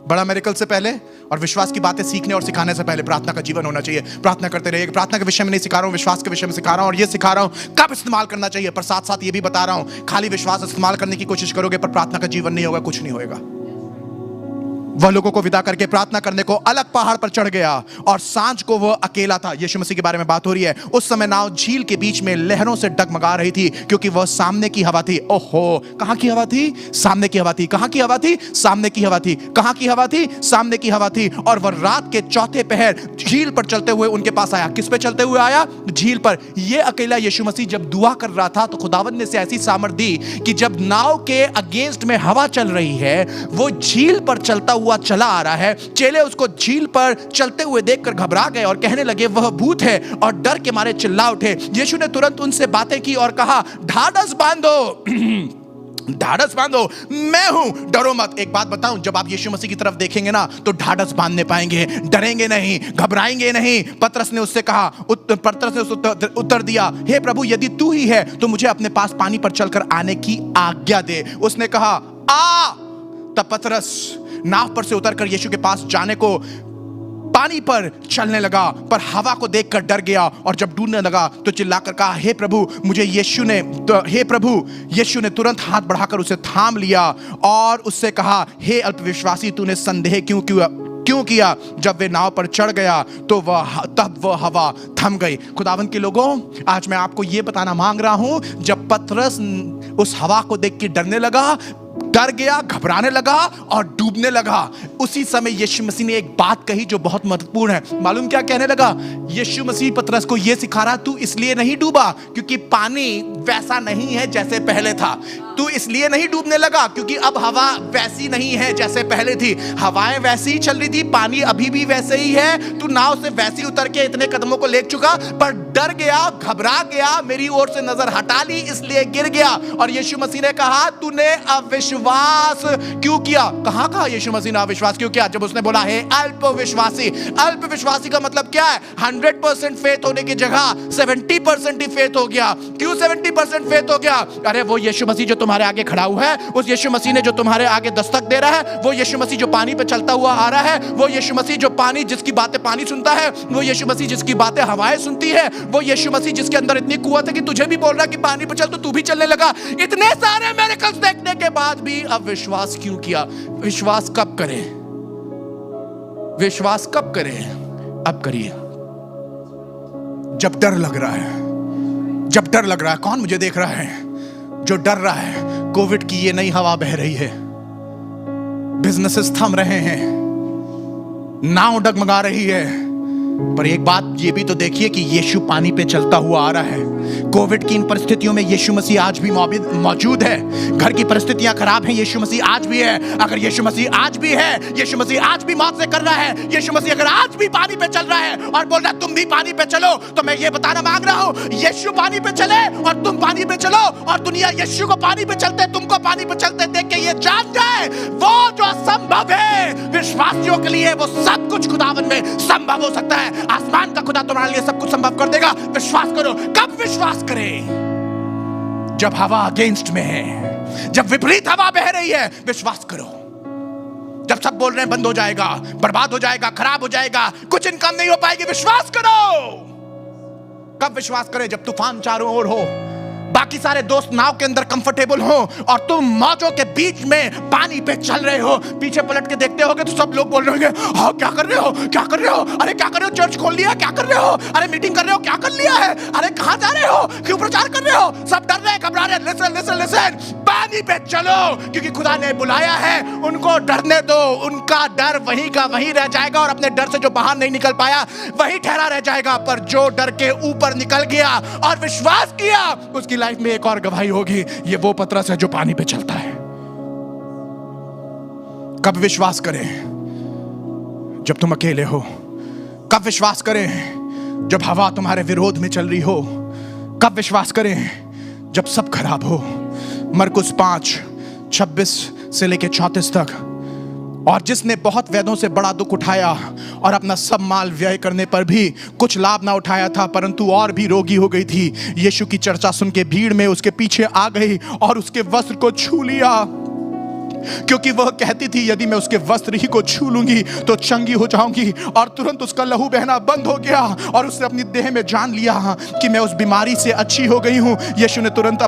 बड़ा मेरेकल से पहले और विश्वास की बातें सीखने और सिखाने से पहले प्रार्थना का जीवन होना चाहिए। प्रार्थना करते रहिए। प्रार्थना के विषय में नहीं सिखा रहा हूं, विश्वास के विषय में सिखा रहा हूं, और ये सिखा रहा हूं कब इस्तेमाल करना चाहिए, पर साथ साथ ये भी बता रहा हूं खाली विश्वास इस्तेमाल करने की कोशिश करोगे पर प्रार्थना का जीवन नहीं होगा, कुछ नहीं होएगा। वह लोगों को विदा करके प्रार्थना करने को अलग पहाड़ पर चढ़ गया और सांझ को वह अकेला था। यीशु मसीह के बारे में बात हो रही है। उस समय नाव झील के बीच में लहरों से डगमगा रही थी, क्योंकि वह सामने की हवा थी। ओहो, कहां की हवा थी? सामने की हवा थी। कहां की हवा थी? सामने की हवा थी। कहां की हवा थी? सामने की हवा थी। और वह रात के चौथे पहर झील पर चलते हुए उनके पास आया। किस पे चलते हुए आया? झील पर। यह अकेला यीशु मसीह जब दुआ कर रहा था तो खुदावंद ने से ऐसी सामर्थ दी कि जब नाव के अगेंस्ट में हवा चल रही है, वो झील पर चलता हुआ चला आ रहा है। चेले उसको झील पर चलते हुए देखकर घबरा गए और कहने लगे वह भूत है, और डर के मारे चिल्ला उठे। यीशु ने तुरंत उनसे बातें की और कहा, ढाढ़स बांधो, ढाढ़स बांधो, मैं हूं, डरो मत। एक बात बताऊं, जब आप यीशु मसीह की तरफ देखेंगे ना तो ढाढ़स बांधने पाएंगे, डरेंगे नहीं, घबराएंगे नहीं। पतरस ने उससे कहा, पतरस ने उसे उत्तर दिया, हे प्रभु, यदि तू ही है तो मुझे अपने पास पानी पर चलकर आने की आज्ञा दे। उसने कहा, आ। तब पतरस नाव पर से उतरकर यीशु के पास जाने को पानी पर चलने लगा, पर हवा को देखकर डर गया और जब डूबने लगा तो चिल्लाकर कहा, हे प्रभु, मुझे हे प्रभु। यीशु ने तुरंत हाथ बढ़ाकर उसे थाम लिया और उससे कहा, हे अल्पविश्वासी, तूने संदेह क्यों किया? जब वे नाव पर चढ़ गया तो तब वह हवा थम गई। खुदावंद के लोगों, आज मैं आपको यह बताना मांग रहा हूं, जब पतरस उस हवा को देख के डरने लगा, डर गया, घबराने लगा और डूबने लगा, उसी समय यीशु मसीह ने एक बात कही जो बहुत महत्वपूर्ण है। मालूम क्या कहने लगा? यीशु मसीह पतरस को यह सिखा रहा, तू इसलिए नहीं डूबा क्योंकि पानी वैसा नहीं है जैसे पहले था। तू इसलिए नहीं डूबने लगा क्योंकि अब हवा वैसी नहीं है जैसे पहले थी। हवाएं वैसी ही चल रही थी, पानी अभी भी वैसे ही है। तू नाव से वैसी उतर के इतने कदमों को ले चुका, पर डर गया, घबरा गया, मेरी ओर से नजर हटा ली, इसलिए गिर गया। और यीशु मसीह ने कहा, तूने अविश्वास क्यों किया? कहां कहा यीशु मसीह ने अविश्वास क्यों किया? जब उसने बोला, हे अल्पविश्वासी। अल्पविश्वासी का मतलब क्या है? 100% फेथ होने की जगह 70% ही फेथ हो गया। क्यों 70% फेथ हो गया? अरे वो यीशु मसीह जो तुम्हारे आगे खड़ा हुआ है, उस यीशु मसीह ने जो तुम्हारे आगे दस्तक दे रहा है, वो यीशु मसीह जो पानी पे चलता हुआ आ रहा है, वो यीशु मसीह जो जिसकी बातें पानी सुनता है, वो यीशु मसीह जिसकी बातें हवाएं सुनती है, वो यीशु मसीह जिसके अंदर इतनी कुव्वत है कि तुझे भी बोल रहा है कि पानी पे चल तो तू भी चलने लगा। इतने सारे मिरेकल्स देखने के बाद भी अब विश्वास क्यों किया? विश्वास कब करें? विश्वास कब करें? अब करिए जब डर लग रहा है। जब डर लग रहा है। कौन मुझे देख रहा है जो डर रहा है? कोविड की ये नई हवा बह रही है, बिजनेसेस थम रहे हैं, नाव डगमगा रही है, पर एक बात ये भी तो देखिए कि यीशु पानी पे चलता हुआ आ रहा है। कोविड की इन परिस्थितियों में यीशु मसीह आज भी मौजूद है। घर की परिस्थितियां खराब हैं, यीशु मसीह आज भी है। अगर यीशु मसीह आज भी है, यीशु मसीह आज भी मौत से कर रहा है, यीशु मसीह अगर आज भी पानी पे चल रहा है और बोल रहा है तुम भी पानी पे चलो, तो मैं ये बताना मांग रहा हूं, यीशु पानी पे चले और तुम पानी पे चलो, और दुनिया यीशु को पानी पे चलते, तुमको पानी पे चलते देख के ये जान जाए वो जो असंभव है विश्वासियों के लिए वो सब कुछ खुदावन में संभव हो सकता है। आसमान का खुदा तुम्हारे लिए सब कुछ संभव कर देगा। विश्वास करो। कब विश्वास करें? जब हवा अगेंस्ट में है, जब विपरीत हवा बह रही है, विश्वास करो। जब सब बोल रहे हैं बंद हो जाएगा, बर्बाद हो जाएगा, खराब हो जाएगा, कुछ इनकम नहीं हो पाएगी, विश्वास करो। कब विश्वास करें? जब तूफान चारों ओर हो, बाकी सारे दोस्त नाव के अंदर कंफर्टेबल हो और तुम मौजों के बीच में पानी पे चल रहे हो। पीछे पलट के देखते होगे तो सब लोग बोल रहे होंगे, हाँ क्या कर रहे हो, क्या कर रहे हो, अरे क्या कर रहे हो, चर्च खोल लिया, क्या कर रहे हो, अरे मीटिंग कर रहे हो, क्या कर लिया है, अरे कहां जा रहे हो, क्यों प्रचार कर रहे हो। सब डर रहे, घबरा रहे। लिसन लिसन लिसन, पानी पे चलो, क्योंकि खुदा ने बुलाया है। उनको डरने दो, उनका डर वहीं का वहीं रह जाएगा और अपने डर से जो बाहर नहीं निकल पाया वही ठहरा रह जाएगा। पर जो डर के ऊपर निकल गया और विश्वास किया, उसकी लाइफ में एक और गवाही होगी। ये वो पतरस है जो पानी पे चलता है। कब विश्वास करें? जब तुम अकेले हो। कब विश्वास करें? जब हवा तुम्हारे विरोध में चल रही हो। कब विश्वास करें? जब सब खराब हो। मरकुस 5:26 से लेके 34 तक। और जिसने बहुत वेदों से बड़ा दुख उठाया और अपना सब माल व्यय करने पर भी कुछ लाभ ना उठाया था, परंतु और भी रोगी हो गई थी, यीशु की चर्चा सुन के भीड़ में उसके पीछे आ गई और उसके वस्त्र को छू लिया, क्योंकि वह कहती थी यदि मैं उसके वस्त्र ही को छू लूंगी तो चंगी हो जाऊंगी। और तुरंत उसका लहू बहना बंद हो गया और उसने अपनी देह में जान लिया कि मैं उस बीमारी से अच्छी हो गई हूं। यीशु ने तुरंत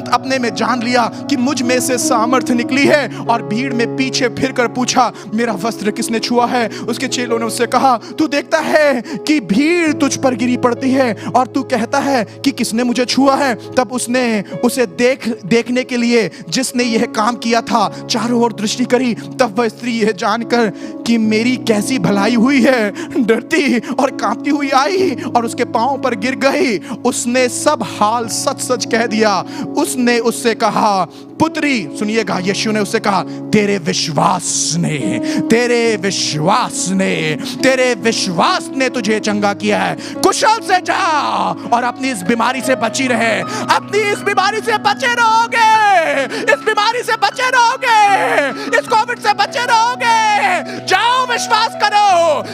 अपने में जान लिया कि मुझ में से सामर्थ्य निकली है, और भीड़ में पीछे फिरकर पूछा, मेरा वस्त्र किसने छुआ है? उसके चेलों ने उससे कहा, तू देखता है कि भीड़ तुझ पर गिरी पड़ती है और तू कहता है कि किसने मुझे छुआ है? तब उसने उसे देखने के लिए जिसने यह काम किया था चारों ओर दृष्टि करी। तब वह स्त्री यह जानकर कि मेरी कैसी भलाई हुई है, डरती और कांपती हुई आई और उसके पांव पर गिर गई। उसने सब हाल सच सच कह दिया। उसने उससे कहा, पुत्री, सुनिएगा, यीशु ने उससे कहा, तेरे विश्वास ने तुझे चंगा किया है। कुशल से जा और अपनी इस बीमारी से बची रहे। अपनी इस बीमारी से बचे रहोगे, इस बीमारी से बचे रहोगे, इस कोविड से बचे रहोगे। जाओ विश्वास करो,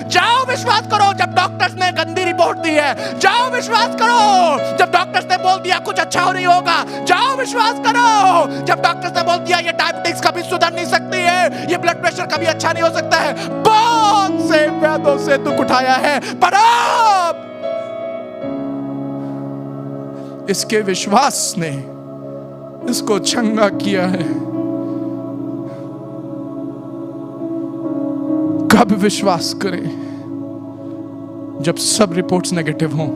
जाओ विश्वास करो। जब डॉक्टर्स ने गंदी रिपोर्ट दी है, जाओ विश्वास करो। जब डॉक्टर्स ने बोल दिया कुछ अच्छा हो नहीं होगा, जाओ विश्वास करो। जब डॉक्टर्स ने बोल दिया ये डायबिटीज कभी सुधर नहीं सकती है, ये ब्लड प्रेशर कभी अच्छा नहीं हो सकता है, बहुत से वेदों से दुख उठाया है, पर अब इसके विश्वास ने इसको चंगा किया है। कब विश्वास करें? जब सब रिपोर्ट्स नेगेटिव हों,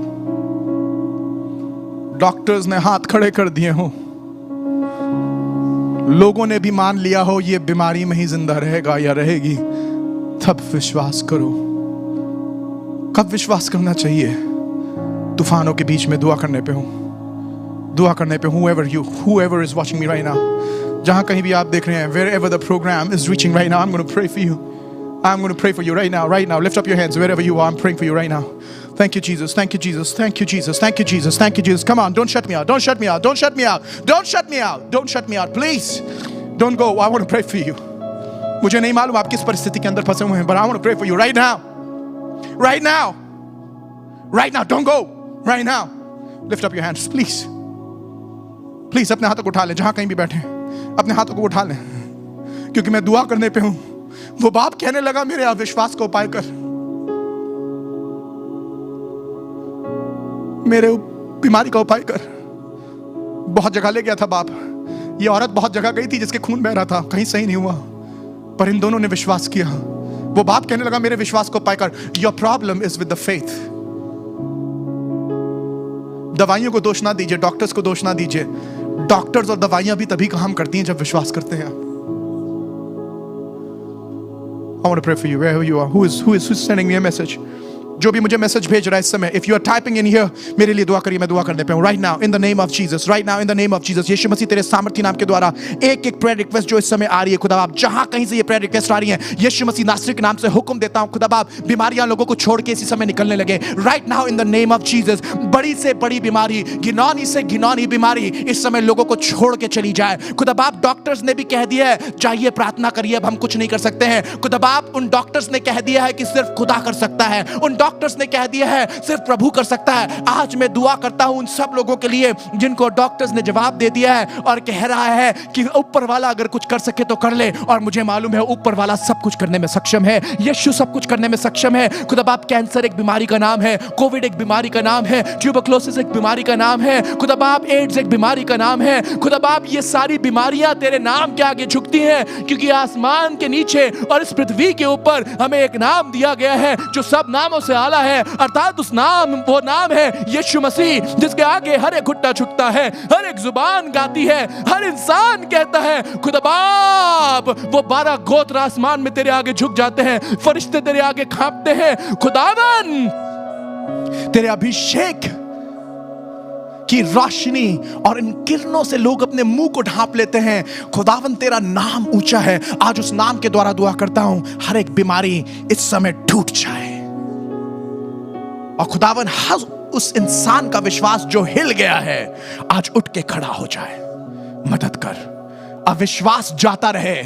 डॉक्टर्स ने हाथ खड़े कर दिए हों, लोगों ने भी मान लिया हो ये बीमारी में ही जिंदा रहेगा या रहेगी, तब विश्वास करो। कब विश्वास करना चाहिए? तूफानों के बीच में दुआ करने पे हो, दुआ करने पे। whoever is watching me right now, जहां कहीं भी आप देख रहे हैं, wherever the program is reaching right now, I'm going to pray for you. I'm going to pray for you right now, right now. Lift up your hands wherever you are. I'm praying for you right now. Thank you, Jesus. Thank you, Jesus. Thank you, Jesus. Thank you, Jesus. Thank you, Jesus. Come on, don't shut me out. Don't shut me out. Don't shut me out. Don't shut me out. Don't shut me out. Please, don't go. I want to pray for you. मुझे नहीं मालूम आप किस परिस्थिति के अंदर फंसे हुए हैं, but I want to pray for you right now. Right now. Right now. Don't go. Right now. Lift up your hands, please. Please, अपने हाथों को उठा लें, जहां कहीं भी बैठे अपने हाथों को उठा लें, क्योंकि मैं दुआ करने पे हूं। वो बाप कहने लगा, मेरे अविश्वास को उपाय कर, मेरे बीमारी का उपाय कर। बहुत जगह ले गया था बाप। ये औरत बहुत जगह गई थी जिसके खून बह रहा था, कहीं सही नहीं हुआ, पर इन दोनों ने विश्वास किया। वो बाप कहने लगा, मेरे विश्वास को उपाय कर। Your problem is with the faith. दवाइयों को दोष ना दीजिए, डॉक्टर्स को दोष ना दीजिए। डॉक्टर्स और दवाइयां भी तभी काम करती हैं जब विश्वास करते हैं। I want to pray for you wherever you are. Who's sending me a message? जो भी मुझे मैसेज भेज रहा है इस समय, if you are typing in here, मेरे लिए दुआ करिए, मैं दुआ करने पे हूं right now in the name of Jesus, right now in the name of Jesus. यीशु मसीह तेरे सामर्थी नाम के द्वारा एक एक प्रेयर रिक्वेस्ट जो इस समय आ रही है खुदा बाप, जहां कहीं से ये प्रेयर रिक्वेस्ट आ रही है, यीशु मसीह नासरी के नाम से हुक्म देता हूं खुदा बाप, बीमारियां लोगों को छोड़ के इसी समय निकलने लगे right now in the name of Jesus. बड़ी से बड़ी बीमारी, घिनौनी से घिनौनी बीमारी इस समय लोगों को छोड़ के चली जाए खुदा बाप। डॉक्टर्स ने भी कह दिया है चाहिए प्रार्थना करिए, अब हम कुछ नहीं कर सकते हैं खुदा बाप। उन डॉक्टर्स ने कह दिया है कि सिर्फ खुदा कर सकता है, उन डॉक्टर्स ने कह दिया है सिर्फ प्रभु कर सकता है। आज मैं दुआ करता हूं उन सब लोगों के लिए जिनको डॉक्टर्स ने जवाब दे दिया है और कह रहा है कि ऊपर वाला अगर कुछ कर सके तो कर ले, और मुझे मालूम है ऊपर वाला सब कुछ करने में सक्षम है, यीशु सब कुछ करने में सक्षम है खुदा बाप। कैंसर एक बीमारी का नाम है, कोविड एक बीमारी का नाम है, ट्यूबरक्लोसिस एक बीमारी का नाम है खुदा बाप, एड्स एक बीमारी का नाम है खुदा बाप। ये सारी बीमारियां तेरे नाम के आगे झुकती हैं, क्योंकि आसमान के नीचे और इस पृथ्वी के ऊपर हमें एक नाम दिया गया है जो सब नामों से आला है, अर्थात उस नाम, वो नाम है यीशु मसीह, जिसके आगे हर एक घुटना झुकता है, हर एक जुबान गाती है, हर इंसान कहता है खुदा बाप। वो 12 गोत्र आसमान में तेरे आगे झुक जाते हैं, फरिश्ते तेरे आगे कांपते हैं खुदावन। तेरे अभिषेक की रोशनी और इन किरणों से लोग अपने मुंह को ढांप लेते हैं खुदावन। तेरा नाम ऊंचा है, आज उस नाम के द्वारा दुआ करता हूं हर एक बीमारी इस समय टूट जाए, और खुदावन हर उस इंसान का विश्वास जो हिल गया है आज उठ के खड़ा हो जाए। मदद कर, अविश्वास जाता रहे,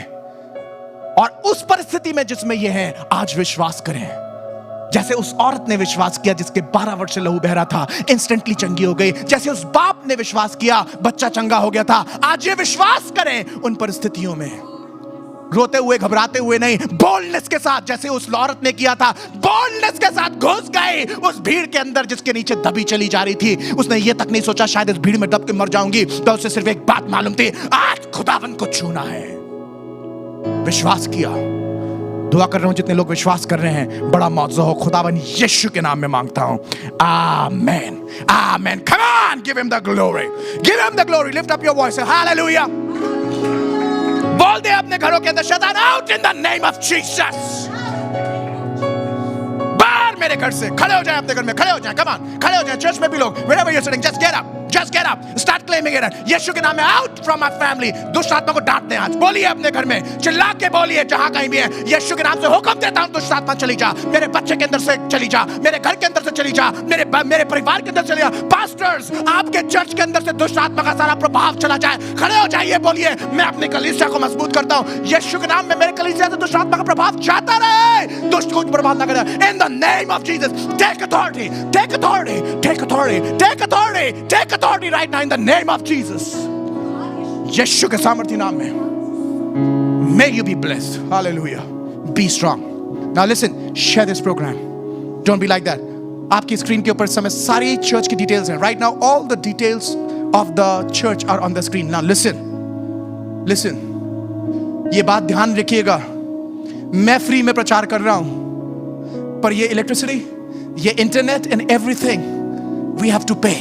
और उस परिस्थिति में जिसमें ये है आज विश्वास करें, जैसे उस औरत ने विश्वास किया जिसके 12 वर्ष से लहू बह रहा था, इंस्टेंटली चंगी हो गई। जैसे उस बाप ने विश्वास किया, बच्चा चंगा हो गया था। आज ये विश्वास करें उन परिस्थितियों में, रोते हुए घबराते हुए नहीं, बोल्डनेस के साथ, जैसे उस औरत ने किया था, बोल्डनेस के साथ घुस गए उस भीड़ के अंदर जिसके नीचे दबी चली जा रही थी। उसने ये तक नहीं सोचा शायद इस भीड़ में दब के मर जाऊंगी, तो उसे सिर्फ एक बात मालूम थी, आज खुदावन को छूना है। विश्वास किया। दुआ कर रहा हूं जितने लोग विश्वास कर रहे हैं, बड़ा मौजू हो खुदावन यीशु के नाम में मांगता हूं, आमेन आमेन। Come on, give him the glory, give him the glory, lift up your voice, hallelujah. बोल दे अपने घरों के अंदर, शैतान out in the name of Jesus. बाहर मेरे घर से, खड़े हो जाए अपने घर में, खड़े हो जाए, कम ऑन, खड़े हो जाए। चर्च में भी लोग, wherever you're sitting, just get up, just get up, start claiming it। यीशु के नाम में आउट फ्रॉम माय फैमिली। दुष्ट आत्मा को डांटते हैं आज, बोलिए अपने घर में, चिल्ला के बोलिए जहां कहीं भी है, यीशु के नाम से हुक्म देता हूं दुष्ट आत्मा चली जा, मेरे बच्चे के अंदर से चली जा, मेरे घर के अंदर से चली जा, मेरे परिवार के अंदर चली जा। पास्टर्स, आपके चर्च के अंदर से दुष्ट आत्मा का सारा प्रभाव चला जाए। खड़े हो जाइए, बोलिए, मैं अपनी कलीसिया को मजबूत करता हूं, यीशु के नाम में मेरे कलीसिया से दुष्ट आत्मा का प्रभाव जाता रहे, दुष्ट को बर्बाद ना करे। In the name of Jesus, take authority, take authority, take authority, take authority, take authority right now in the name of Jesus. यीशु के सामर्थ्य नाम में। May you be blessed. Hallelujah. Be strong. Now listen, share this program. Don't be like that. आपकी screen के ऊपर समय सारी चर्च की डिटेल्स हैं. Right now all the details of the church are on the screen. Now listen. Listen. ये बात ध्यान रखिएगा. मैं फ्री में प्रचार कर रहा हूं, पर ये इलेक्ट्रिसिटी, ये internet and everything we have to pay.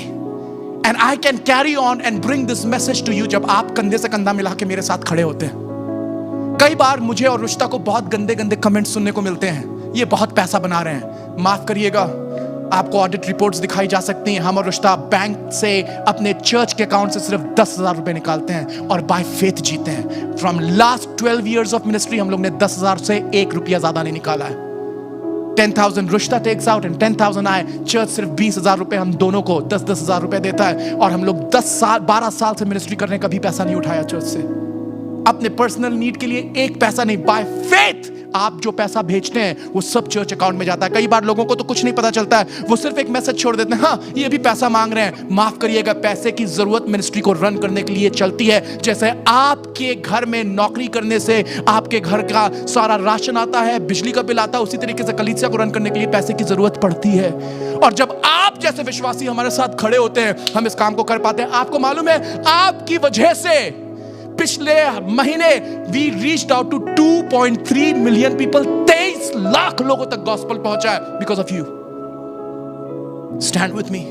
And I can carry on and bring this message to you जब आप कंधे से कंधा मिला के मेरे साथ खड़े होते हैं। कई बार मुझे और रुश्ता को बहुत गंदे गंदे कमेंट्स सुनने को मिलते हैं, ये बहुत पैसा बना रहे हैं। माफ करिएगा, आपको ऑडिट रिपोर्ट्स दिखाई जा सकती हैं। हम और रुश्ता बैंक से अपने चर्च के अकाउंट से सिर्फ 10,000 रुपए निकालते हैं और बाय फेथ जीते हैं। From last 12 years of ministry हम लोग ने 10,000 से 1 रुपया ज्यादा नहीं निकाला है। 10,000 रुश्ता टेक्स आउट एंड 10,000 आए, चर्च सिर्फ 20,000 रुपए हम दोनों को 10,000 रुपए देता है, और हम लोग 12 साल से मिनिस्ट्री करने कभी पैसा नहीं उठाया चर्च से, अपने पर्सनल नीड के लिए एक पैसा नहीं। बाय फेथ आप जो पैसा भेजते हैं वो सब चर्च अकाउंट में जाता है। कई बार लोगों को तो कुछ नहीं पता चलता है, वो सिर्फ एक मैसेज छोड़ देते हैं, हाँ ये भी पैसा मांग रहे हैं। माफ करिएगा, पैसे की जरूरत मिनिस्ट्री को रन करने के लिए चलती है। जैसे आपके घर में नौकरी करने से आपके घर का सारा राशन आता है, बिजली का बिल आता है, उसी तरीके से कलीसिया को रन करने के लिए पैसे की जरूरत पड़ती है। और जब आप जैसे विश्वासी हमारे साथ खड़े होते हैं, हम इस काम को कर पाते हैं। आपको मालूम है, आपकी वजह से पिछले महीने we reached out to 2.3 million people, 23 lakh लोगों तक गॉस्पेल पहुंचा है because of you. Stand with me,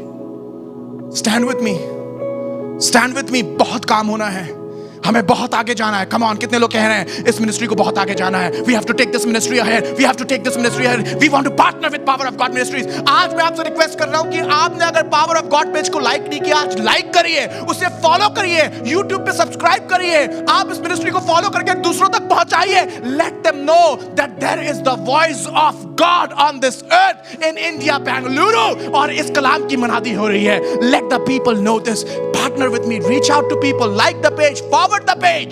stand with me, stand with me. बहुत काम होना है। हमें बहुत आगे जाना है। कम ऑन, कितने लोग कह रहे हैं इस मिनिस्ट्री को बहुत आगे जाना है? We have to take this ministry ahead, we have to take this ministry ahead, we want to partner with power of God ministries. आज मैं आपसे रिक्वेस्ट कर रहा हूं कि आपने अगर पावर ऑफ गॉड पेज को लाइक नहीं किया, आज लाइक करिए, उसे फॉलो करिए, YouTube पे सब्सक्राइब करिए, आप इस मिनिस्ट्री को फॉलो करके दूसरों तक पहुंचाइए। Let them know that there is the voice of God on this earth in India, Bengaluru, और इस कलाम की मनादी हो रही है। Let the people know this. Partner with me, reach out to people, like the page, forward the page.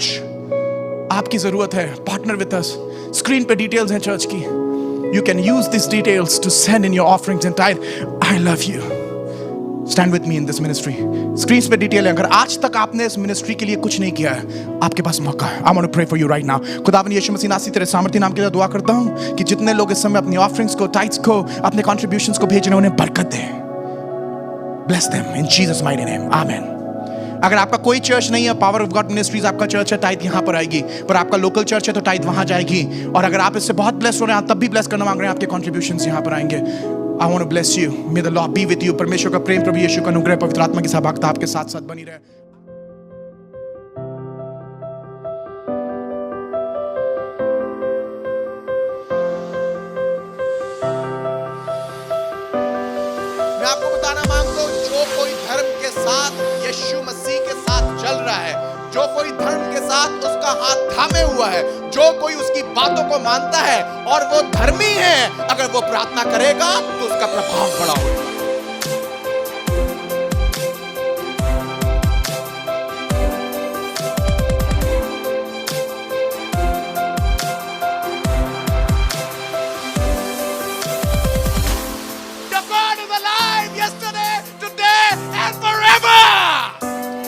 आपकी जरूरत है, पार्टनर विद अस। स्क्रीन पे डिटेल्स हैं चर्च की, you can use this details to send in your offerings and Tide. I love you, stand with me in this ministry. Screen पे detail है। अगर आज तक आपने इस मिनिस्ट्री के लिए कुछ नहीं किया है, आपके पास मौका है। I want to pray for you right now. खुदावन यीशु मसीह नासरी तेरे सामर्थी नाम के साथ दुआ करता हूं कि जितने लोग इस समय अपनी ऑफरिंग्स को, टाइट्स को, अपने कंट्रीब्यूशंस को भेज रहे हैं, उन्हें बरकत दे। Bless them in Jesus mighty name, amen. अगर आपका कोई चर्च नहीं है, पावर ऑफ गॉड मिनिस्ट्रीज आपका चर्च है, टाइट यहां पर आएगी। पर आपका लोकल चर्च है तो टाइट वहां जाएगी। और अगर आप इससे बहुत ब्लेस हो रहे हैं, तब भी ब्लेस करना मांग रहे हैं, आपके कंट्रीब्यूशंस यहां पर आएंगे। I want to bless you. May the Lord be with you. परमेश्वर का प्रेम, प्रभु यीशु का अनुग्रह, पवित्र आत्मा की सहभागिता आपके साथ साथ बनी रहे। मैं आपको बताना मांगता हूं, जो कोई धर्म के साथ, यीशु मसीह के साथ चल रहा है, जो कोई धर्म के साथ उसका हाथ थामे हुआ है, जो कोई उसकी बातों को मानता है और वो धर्मी है, अगर वो प्रार्थना करेगा तो उसका प्रभाव बड़ा होगा। The God is alive yesterday, today and forever.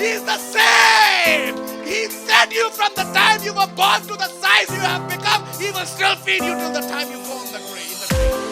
He is the same. He fed you from the time you were born to the size you have become. He will still feed you till the time you go in the grave.